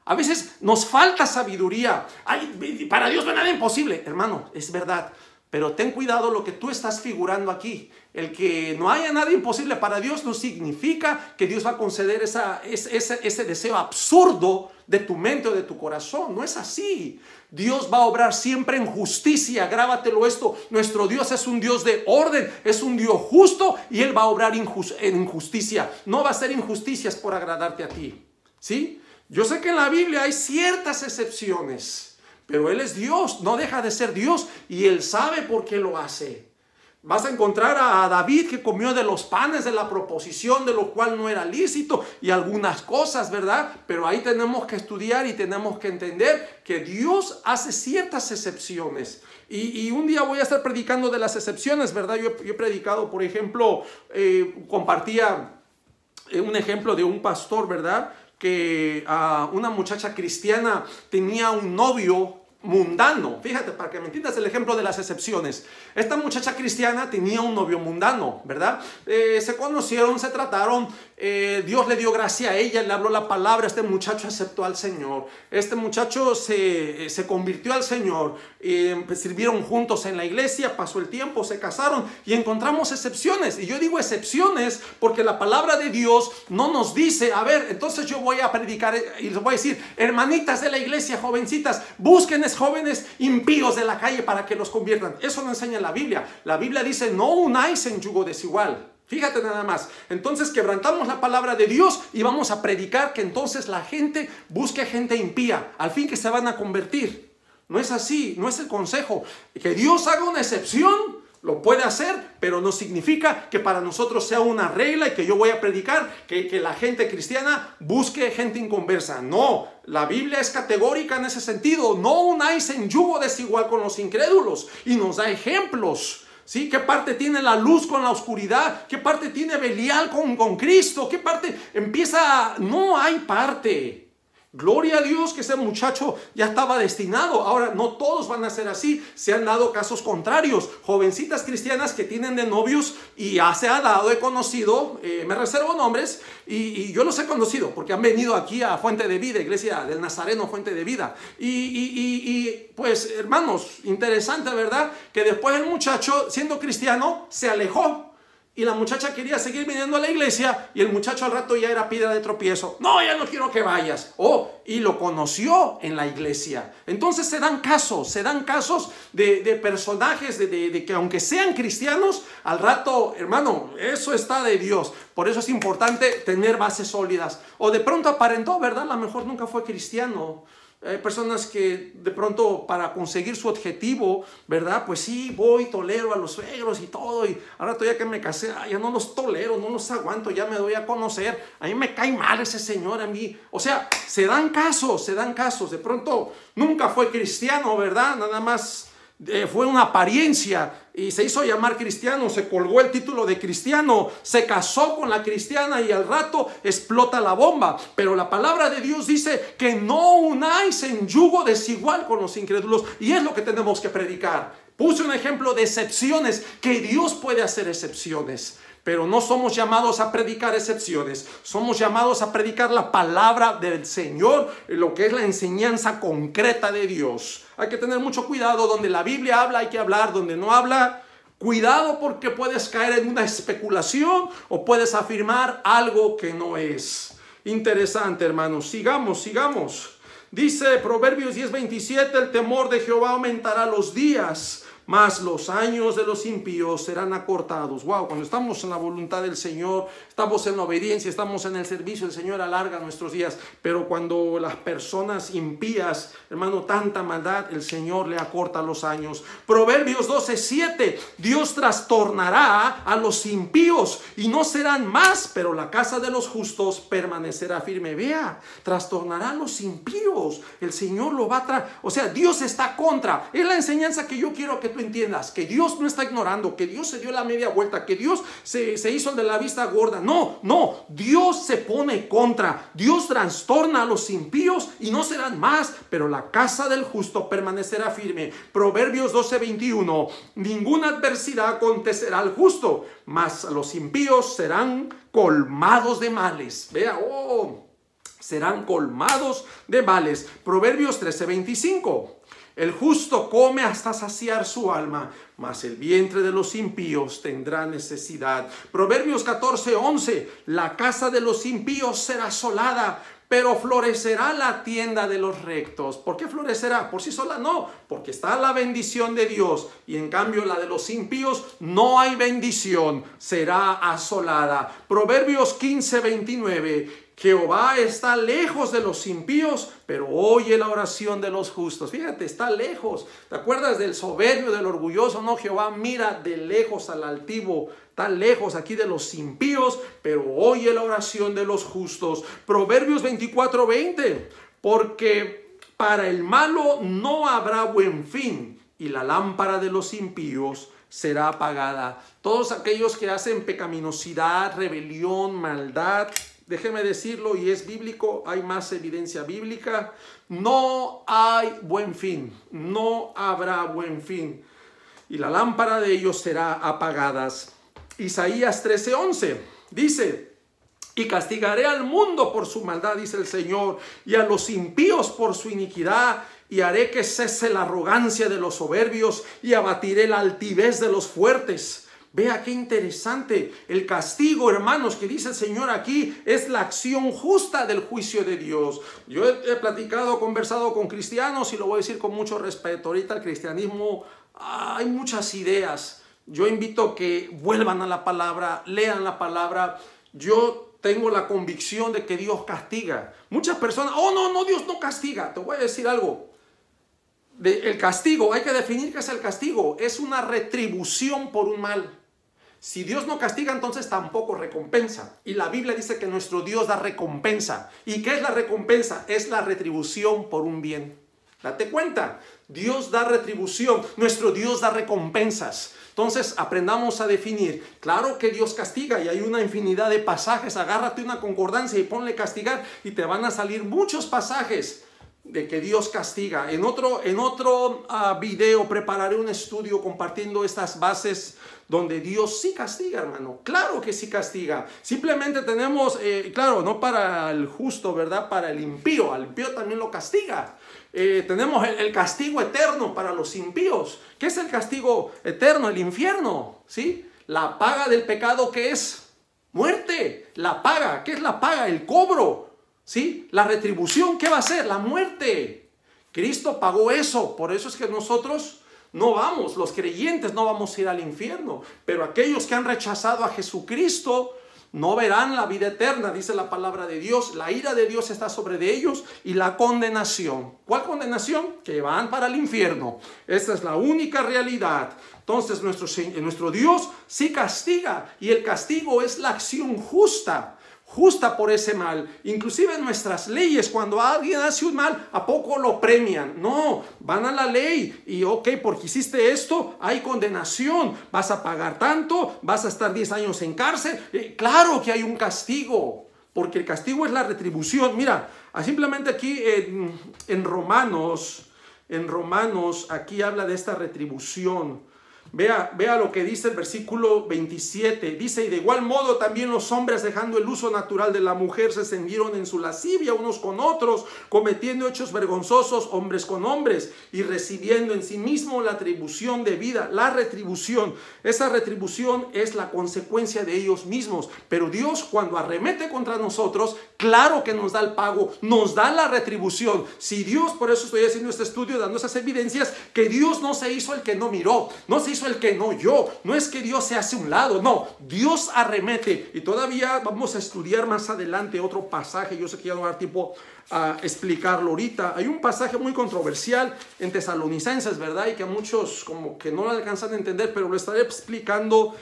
A veces nos falta sabiduría. Ay, para Dios no hay nada imposible. Hermano, es verdad. Pero ten cuidado lo que tú estás figurando aquí. El que no haya nada imposible para Dios no significa que Dios va a conceder ese deseo absurdo de tu mente o de tu corazón. No es así. Dios va a obrar siempre en justicia. Grábatelo esto. Nuestro Dios es un Dios de orden. Es un Dios justo y Él va a obrar en injusticia. No va a hacer injusticias por agradarte a ti. ¿Sí? Yo sé que en la Biblia hay ciertas excepciones. Pero Él es Dios, no deja de ser Dios y Él sabe por qué lo hace. Vas a encontrar a David que comió de los panes de la proposición, de lo cual no era lícito y algunas cosas, ¿verdad? Pero ahí tenemos que estudiar y tenemos que entender que Dios hace ciertas excepciones. Y un día voy a estar predicando de las excepciones, ¿verdad? Yo he predicado, por ejemplo, compartía un ejemplo de un pastor, ¿verdad? Que una muchacha cristiana tenía un novio mundano. Fíjate, para que me entiendas el ejemplo de las excepciones. Esta muchacha cristiana tenía un novio mundano, ¿verdad? Se conocieron, se trataron, Dios le dio gracia a ella, le habló la palabra, este muchacho aceptó al Señor, este muchacho se convirtió al Señor, sirvieron juntos en la iglesia, pasó el tiempo, se casaron y encontramos excepciones. Y yo digo excepciones porque la palabra de Dios no nos dice, a ver, entonces yo voy a predicar y les voy a decir, hermanitas de la iglesia, jovencitas, busquen jóvenes impíos de la calle para que los conviertan. Eso no enseña la Biblia. La Biblia dice, no unáis en yugo desigual. Fíjate nada más. Entonces quebrantamos la palabra de Dios y vamos a predicar que entonces la gente busque gente impía, al fin que se van a convertir. No es así, no es el consejo. Que Dios haga una excepción, lo puede hacer, pero no significa que para nosotros sea una regla y que yo voy a predicar que la gente cristiana busque gente inconversa. No, la Biblia es categórica en ese sentido. No unáis en yugo desigual con los incrédulos. Y nos da ejemplos. ¿Sí? ¿Qué parte tiene la luz con la oscuridad? ¿Qué parte tiene Belial con Cristo? ¿Qué parte empieza? No hay parte. Gloria a Dios que ese muchacho ya estaba destinado. Ahora, no todos van a ser así. Se han dado casos contrarios. Jovencitas cristianas que tienen de novios y ya se ha dado, he conocido, me reservo nombres, y yo los he conocido porque han venido aquí a Fuente de Vida, Iglesia del Nazareno Fuente de Vida. Y pues, hermanos, interesante, ¿verdad? Que después el muchacho, siendo cristiano, se alejó. Y la muchacha quería seguir viniendo a la iglesia y el muchacho al rato ya era piedra de tropiezo. No, ya no quiero que vayas. Oh, y lo conoció en la iglesia. Entonces se dan casos de personajes de que aunque sean cristianos, al rato, hermano, eso está de Dios. Por eso es importante tener bases sólidas. O de pronto aparentó, ¿verdad? A lo mejor nunca fue cristiano. Hay personas que de pronto para conseguir su objetivo, ¿verdad? Pues sí, voy, tolero a los suegros y todo, y ahora todavía que me casé, ya no los tolero, no los aguanto, ya me doy a conocer, a mí me cae mal ese señor a mí. O sea, se dan casos, de pronto nunca fue cristiano, ¿verdad? Nada más fue una apariencia y se hizo llamar cristiano, se colgó el título de cristiano, se casó con la cristiana y al rato explota la bomba. Pero la palabra de Dios dice que no unáis en yugo desigual con los incrédulos, y es lo que tenemos que predicar. Puse un ejemplo de excepciones, que Dios puede hacer excepciones. Pero no somos llamados a predicar excepciones, somos llamados a predicar la palabra del Señor, lo que es la enseñanza concreta de Dios. Hay que tener mucho cuidado, donde la Biblia habla hay que hablar, donde no habla, cuidado, porque puedes caer en una especulación o puedes afirmar algo que no es. Interesante, hermanos, sigamos. Dice Proverbios 10:27, el temor de Jehová aumentará los días, mas los años de los impíos serán acortados. Wow, cuando estamos en la voluntad del Señor, estamos en la obediencia, estamos en el servicio, el Señor alarga nuestros días. Pero cuando las personas impías, hermano, tanta maldad, el Señor le acorta los años. Proverbios 12:7, Dios trastornará a los impíos y no serán más, pero la casa de los justos permanecerá firme. Vea, trastornará a los impíos. El Señor lo va a o sea, Dios está contra. Es la enseñanza que yo quiero que tú entiendas, que Dios no está ignorando, que Dios se dio la media vuelta, que Dios se hizo el de la vista gorda. No, Dios se pone contra. Dios trastorna a los impíos y no serán más, pero la casa del justo permanecerá firme. Proverbios 12:21, ninguna adversidad acontecerá al justo, mas los impíos serán colmados de males. Vea, serán colmados de males. Proverbios 13:25, el justo come hasta saciar su alma, mas el vientre de los impíos tendrá necesidad. Proverbios 14:11, la casa de los impíos será asolada, pero florecerá la tienda de los rectos. ¿Por qué florecerá? ¿Por sí sola? No, porque está la bendición de Dios, y en cambio la de los impíos no hay bendición, será asolada. Proverbios 15:29, Jehová está lejos de los impíos, pero oye la oración de los justos. Fíjate, está lejos. ¿Te acuerdas del soberbio, del orgulloso? No, Jehová mira de lejos al altivo. Está lejos aquí de los impíos, pero oye la oración de los justos. Proverbios 24:20, porque para el malo no habrá buen fin, y la lámpara de los impíos será apagada. Todos aquellos que hacen pecaminosidad, rebelión, maldad, déjeme decirlo, y es bíblico, hay más evidencia bíblica, no hay buen fin, no habrá buen fin, y la lámpara de ellos será apagada. Isaías 13:11 dice, y castigaré al mundo por su maldad, dice el Señor, y a los impíos por su iniquidad, y haré que cese la arrogancia de los soberbios, y abatiré la altivez de los fuertes. Vea qué interesante. El castigo, hermanos, que dice el Señor aquí, es la acción justa del juicio de Dios. Yo he conversado con cristianos, y lo voy a decir con mucho respeto. Ahorita el cristianismo, hay muchas ideas. Yo invito a que vuelvan a la palabra, lean la palabra. Yo tengo la convicción de que Dios castiga. Muchas personas, no, Dios no castiga. Te voy a decir algo. El castigo, hay que definir qué es el castigo. Es una retribución por un mal. Si Dios no castiga, entonces tampoco recompensa. Y la Biblia dice que nuestro Dios da recompensa. ¿Y qué es la recompensa? Es la retribución por un bien. Date cuenta, Dios da retribución, nuestro Dios da recompensas. Entonces aprendamos a definir. Claro que Dios castiga y hay una infinidad de pasajes. Agárrate una concordancia y ponle castigar y te van a salir muchos pasajes de que Dios castiga. En otro video prepararé un estudio compartiendo estas bases donde Dios sí castiga, hermano. Claro que sí castiga. Simplemente tenemos, claro, no para el justo, ¿verdad? Para el impío. Al impío también lo castiga. Tenemos el castigo eterno para los impíos. ¿Qué es el castigo eterno? El infierno, ¿sí? La paga del pecado, ¿qué es? Muerte. La paga, ¿qué es la paga? El cobro, ¿sí? La retribución, ¿qué va a ser? La muerte. Cristo pagó eso. Por eso es que nosotros no vamos, los creyentes no vamos a ir al infierno. Pero aquellos que han rechazado a Jesucristo no verán la vida eterna, dice la palabra de Dios. La ira de Dios está sobre de ellos y la condenación. ¿Cuál condenación? Que van para el infierno. Esta es la única realidad. Entonces nuestro Dios sí castiga, y el castigo es la acción justa por ese mal. Inclusive en nuestras leyes, cuando alguien hace un mal, ¿a poco lo premian? No, van a la ley y ok, porque hiciste esto, hay condenación, vas a pagar tanto, vas a estar 10 años en cárcel. Claro que hay un castigo, porque el castigo es la retribución. Mira, simplemente aquí en Romanos, aquí habla de esta retribución. Vea lo que dice el versículo 27. Dice: y de igual modo también los hombres, dejando el uso natural de la mujer, se encendieron en su lascivia unos con otros, cometiendo hechos vergonzosos hombres con hombres, y recibiendo en sí mismo la atribución de vida. La retribución, esa retribución es la consecuencia de ellos mismos. Pero Dios, cuando arremete contra nosotros, claro que nos da el pago, nos da la retribución. Si Dios, por eso estoy haciendo este estudio, dando esas evidencias, que Dios no se hizo el que no miró, no se hizo el que no oyó. No es que Dios se hace un lado, no, Dios arremete. Y todavía vamos a estudiar más adelante otro pasaje. Yo sé que ya no va a dar tiempo a explicarlo ahorita. Hay un pasaje muy controversial en Tesalonicenses, ¿verdad? Y que a muchos como que no lo alcanzan a entender, pero lo estaré explicando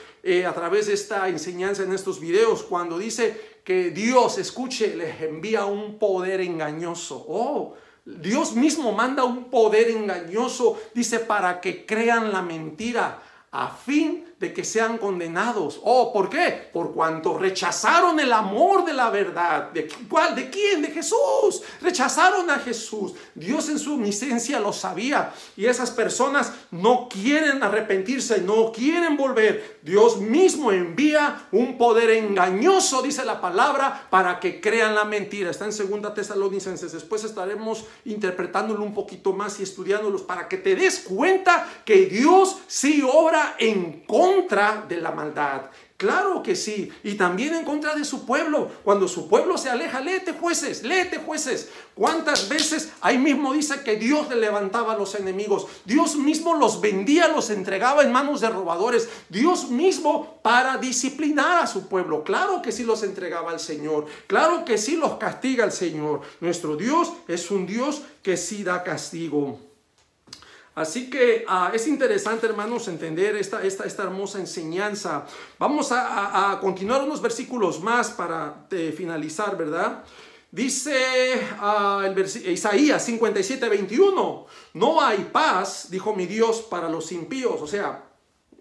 a través de esta enseñanza en estos videos. Cuando dice que Dios, escuche, les envía un poder engañoso. Dios mismo manda un poder engañoso, dice, para que crean la mentira, a fin de que sean condenados. ¿Por qué? Por cuanto rechazaron el amor de la verdad. ¿De cuál? ¿De quién? De Jesús. Rechazaron a Jesús. Dios en su omnisciencia lo sabía, y esas personas no quieren arrepentirse, no quieren volver. Dios mismo envía un poder engañoso, dice la palabra, para que crean la mentira. Está en 2 Tesalonicenses. Después estaremos interpretándolo un poquito más y estudiándolos para que te des cuenta que Dios sí obra en contra de la maldad. Claro que sí. Y también en contra de su pueblo. Cuando su pueblo se aleja, léete Jueces, léete Jueces. ¿Cuántas veces ahí mismo dice que Dios le levantaba a los enemigos? Dios mismo los vendía, los entregaba en manos de robadores. Dios mismo para disciplinar a su pueblo. Claro que sí los entregaba al Señor. Claro que sí los castiga el Señor. Nuestro Dios es un Dios que sí da castigo. Así que es interesante, hermanos, entender esta hermosa enseñanza. Vamos a continuar unos versículos más para finalizar, ¿verdad? Dice Isaías 57:21. No hay paz, dijo mi Dios, para los impíos. O sea,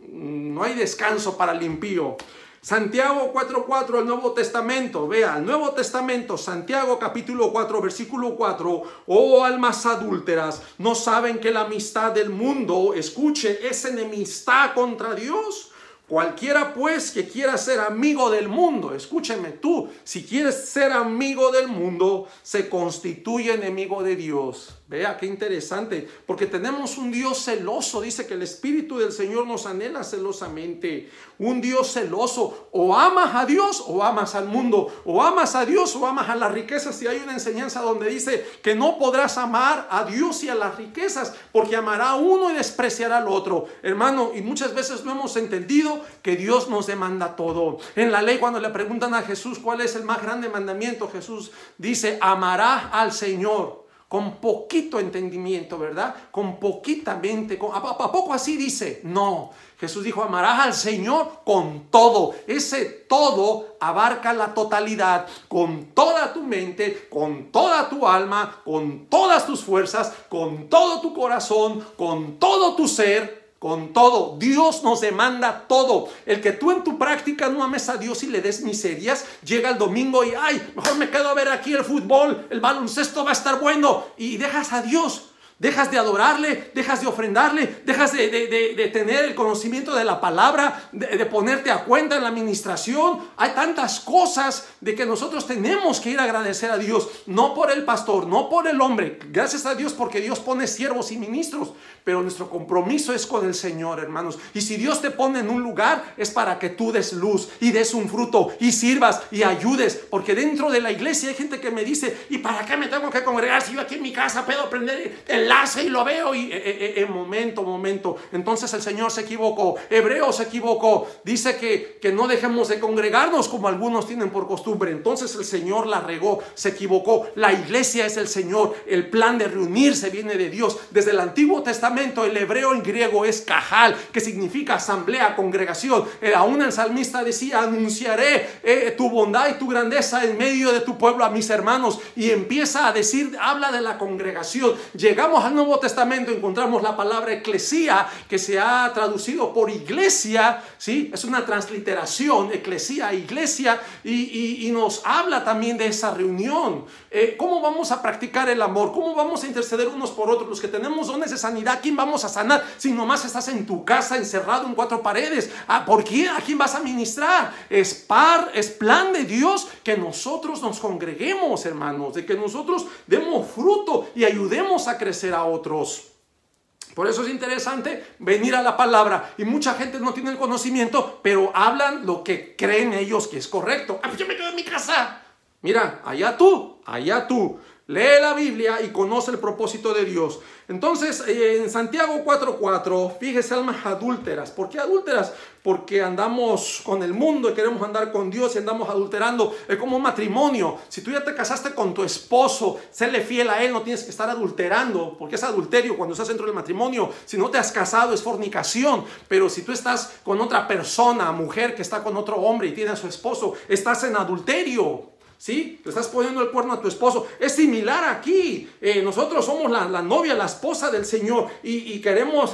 no hay descanso para el impío. Santiago 4:4, el Nuevo Testamento. Vea, el Nuevo Testamento, Santiago capítulo 4, versículo 4. Oh almas adúlteras, ¿no saben que la amistad del mundo, escuche, es enemistad contra Dios? Cualquiera pues que quiera ser amigo del mundo, escúcheme tú, si quieres ser amigo del mundo, se constituye enemigo de Dios. Vea qué interesante, porque tenemos un Dios celoso. Dice que el Espíritu del Señor nos anhela celosamente. Un Dios celoso. O amas a Dios o amas al mundo. O amas a Dios o amas a las riquezas. Y hay una enseñanza donde dice que no podrás amar a Dios y a las riquezas, porque amará a uno y despreciará al otro. Hermano, y muchas veces no hemos entendido que Dios nos demanda todo. En la ley, cuando le preguntan a Jesús cuál es el más grande mandamiento, Jesús dice: amarás al Señor. Con poquito entendimiento, ¿verdad? Con poquita mente. ¿A poco así dice? No. Jesús dijo: amarás al Señor con todo. Ese todo abarca la totalidad. Con toda tu mente, con toda tu alma, con todas tus fuerzas, con todo tu corazón, con todo tu ser, con todo. Dios nos demanda todo. El que tú en tu práctica no ames a Dios y le des miserias, llega el domingo y ay, mejor me quedo a ver aquí el fútbol, el baloncesto va a estar bueno, y dejas a Dios. Dejas de adorarle, dejas de ofrendarle, dejas de tener el conocimiento de la palabra, de ponerte a cuenta en la administración. Hay tantas cosas de que nosotros tenemos que ir a agradecer a Dios, no por el pastor, no por el hombre. Gracias a Dios porque Dios pone siervos y ministros, pero nuestro compromiso es con el Señor, hermanos. Y si Dios te pone en un lugar, es para que tú des luz y des un fruto y sirvas y ayudes, porque dentro de la iglesia hay gente que me dice, ¿y para qué me tengo que congregar si yo aquí en mi casa puedo prender el enlace y lo veo? Y momento. Entonces el Señor se equivocó. Hebreo se equivocó. Dice que no dejemos de congregarnos como algunos tienen por costumbre. Entonces el Señor la regó, se equivocó. La iglesia es el Señor. El plan de reunirse viene de Dios. Desde el Antiguo Testamento, el hebreo en griego es kahal, que significa asamblea, congregación. Aún el salmista decía, anunciaré tu bondad y tu grandeza en medio de tu pueblo a mis hermanos. Y empieza a decir, habla de la congregación. Llegamos al Nuevo Testamento, encontramos la palabra eclesía, que se ha traducido por iglesia, ¿sí? Es una transliteración, eclesía, iglesia, y nos habla también de esa reunión. ¿Cómo vamos a practicar el amor? ¿Cómo vamos a interceder unos por otros? Los que tenemos dones de sanidad, ¿quién vamos a sanar? Si nomás estás en tu casa encerrado en cuatro paredes, ¿por quién? ¿A quién vas a ministrar? Es plan de Dios que nosotros nos congreguemos, hermanos, de que nosotros demos fruto y ayudemos a crecer a otros. Por eso es interesante venir a la palabra, y mucha gente no tiene el conocimiento, pero hablan lo que creen ellos que es correcto. Pues yo me quedo en mi casa. Mira, allá tú. Lee la Biblia y conoce el propósito de Dios. Entonces, en Santiago 4:4, fíjese, almas adúlteras. ¿Por qué adúlteras? Porque andamos con el mundo y queremos andar con Dios y andamos adulterando. Es como un matrimonio. Si tú ya te casaste con tu esposo, séle fiel a él, no tienes que estar adulterando, porque es adulterio cuando estás dentro del matrimonio. Si no te has casado, es fornicación. Pero si tú estás con otra persona, mujer que está con otro hombre y tiene a su esposo, estás en adulterio. ¿Sí? Le estás poniendo el cuerno a tu esposo. Es similar aquí. Nosotros somos la novia, la esposa del Señor, y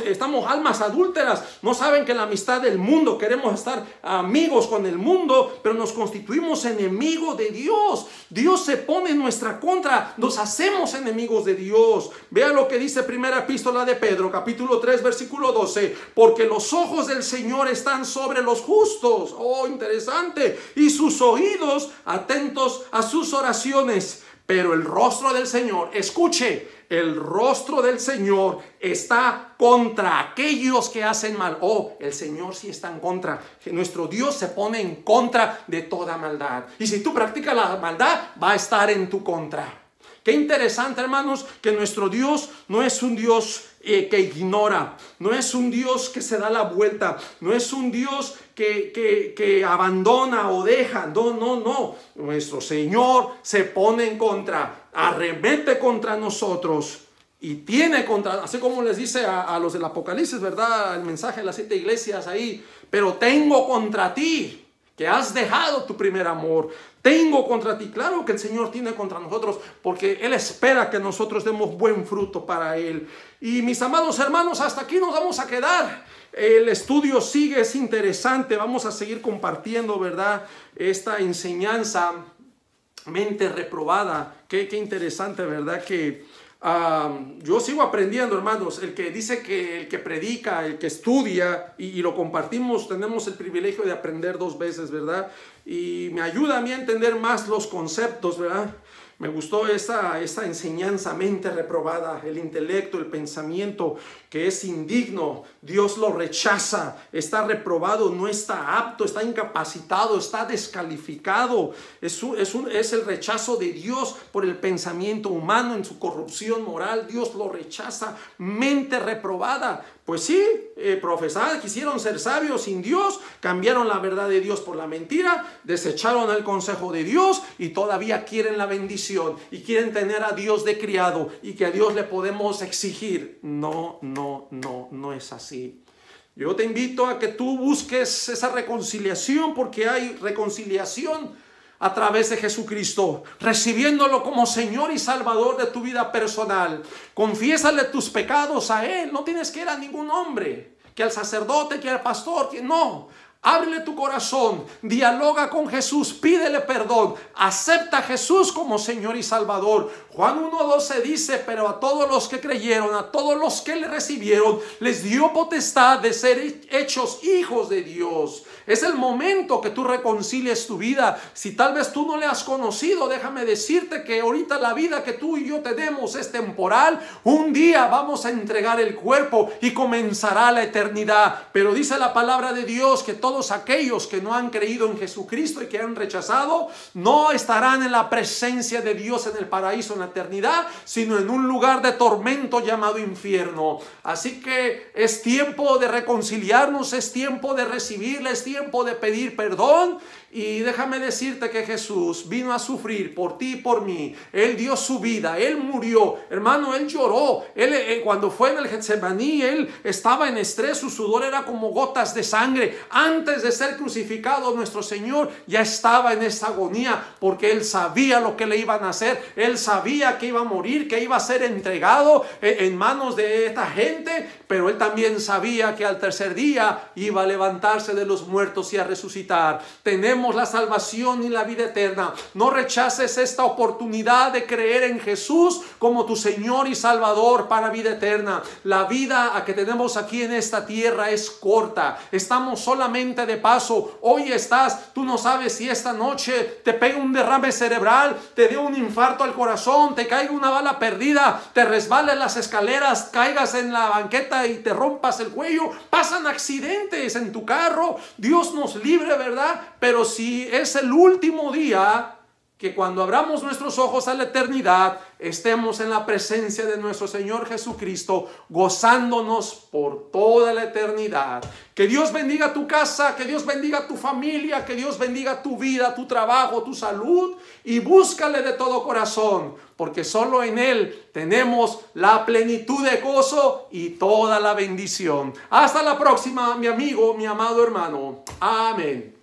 estamos almas adúlteras. No saben que la amistad del mundo, queremos estar amigos con el mundo, pero nos constituimos enemigos de Dios. Dios se pone en nuestra contra, nos hacemos enemigos de Dios. Vea lo que dice primera epístola de Pedro, capítulo 3, versículo 12. Porque los ojos del Señor están sobre los justos. Oh, interesante. Y sus oídos atentos a sus oraciones, pero el rostro del Señor, escuche, el rostro del Señor está contra aquellos que hacen mal. Oh, el Señor sí está en contra. Nuestro Dios se pone en contra de toda maldad, y si tú practicas la maldad, va a estar en tu contra. Qué interesante, hermanos, que nuestro Dios no es un Dios que ignora, no es un Dios que se da la vuelta, no es un Dios que abandona o deja. No. Nuestro Señor se pone en contra, arremete contra nosotros y tiene contra, así como les dice a los del Apocalipsis, ¿verdad? El mensaje de las 7 iglesias ahí, pero tengo contra ti que has dejado tu primer amor. Tengo contra ti. Claro que el Señor tiene contra nosotros, porque Él espera que nosotros demos buen fruto para Él. Y mis amados hermanos, hasta aquí nos vamos a quedar. El estudio sigue, es interesante. Vamos a seguir compartiendo, ¿verdad? Esta enseñanza, mente reprobada. Qué interesante, ¿verdad? Que yo sigo aprendiendo, hermanos. El que dice que el que predica, el que estudia y lo compartimos, tenemos el privilegio de aprender 2 veces, ¿verdad? Y me ayuda a mí a entender más los conceptos, ¿verdad? Me gustó esa enseñanza, mente reprobada, el intelecto, el pensamiento que es indigno, Dios lo rechaza, está reprobado, no está apto, está incapacitado, está descalificado. Es el rechazo de Dios por el pensamiento humano en su corrupción moral. Dios lo rechaza, mente reprobada. Pues sí, profesaban, quisieron ser sabios sin Dios, cambiaron la verdad de Dios por la mentira, desecharon el consejo de Dios y todavía quieren la bendición y quieren tener a Dios de criado y que a Dios le podemos exigir. No es así. Yo te invito a que tú busques esa reconciliación, porque hay reconciliación a través de Jesucristo, recibiéndolo como Señor y Salvador de tu vida personal. Confiésale tus pecados a Él. No tienes que ir a ningún hombre. que al sacerdote, que al pastor, que no. Ábrele tu corazón, dialoga con Jesús, pídele perdón, acepta a Jesús como Señor y Salvador. Juan 1:12 dice, pero a todos los que creyeron, a todos los que le recibieron, les dio potestad de ser hechos hijos de Dios. Es el momento que tú reconcilies tu vida. Si tal vez tú no le has conocido, déjame decirte que ahorita la vida que tú y yo tenemos es temporal. Un día vamos a entregar el cuerpo y comenzará la eternidad. Pero dice la palabra de Dios que todos aquellos que no han creído en Jesucristo y que han rechazado, no estarán en la presencia de Dios en el paraíso en la eternidad, sino en un lugar de tormento llamado infierno. Así que es tiempo de reconciliarnos, es tiempo de recibirle, es tiempo de pedir perdón. Y déjame decirte que Jesús vino a sufrir por ti y por mí. Él dio su vida, Él murió. Hermano, Él lloró. Cuando fue en el Getsemaní, Él estaba en estrés, su sudor era como gotas de sangre. Antes de ser crucificado, nuestro Señor ya estaba en esa agonía, porque Él sabía lo que le iban a hacer. Él sabía que iba a morir, que iba a ser entregado en manos de esta gente, pero Él también sabía que al tercer día iba a levantarse de los muertos y a resucitar. Tenemos la salvación y la vida eterna. No rechaces esta oportunidad de creer en Jesús como tu Señor y Salvador para vida eterna. La vida que tenemos aquí en esta tierra es corta. Estamos solamente de paso. Hoy estás, tú no sabes si esta noche te pega un derrame cerebral, te dé un infarto al corazón, te caiga una bala perdida, te resbales las escaleras, caigas en la banqueta y te rompas el cuello. Pasan accidentes en tu carro. Dios nos libre, ¿verdad? Pero si es el último día, que cuando abramos nuestros ojos a la eternidad, estemos en la presencia de nuestro Señor Jesucristo, gozándonos por toda la eternidad. Que Dios bendiga tu casa, que Dios bendiga tu familia, que Dios bendiga tu vida, tu trabajo, tu salud, y búscale de todo corazón, porque solo en Él tenemos la plenitud de gozo y toda la bendición. Hasta la próxima, mi amigo, mi amado hermano. Amén.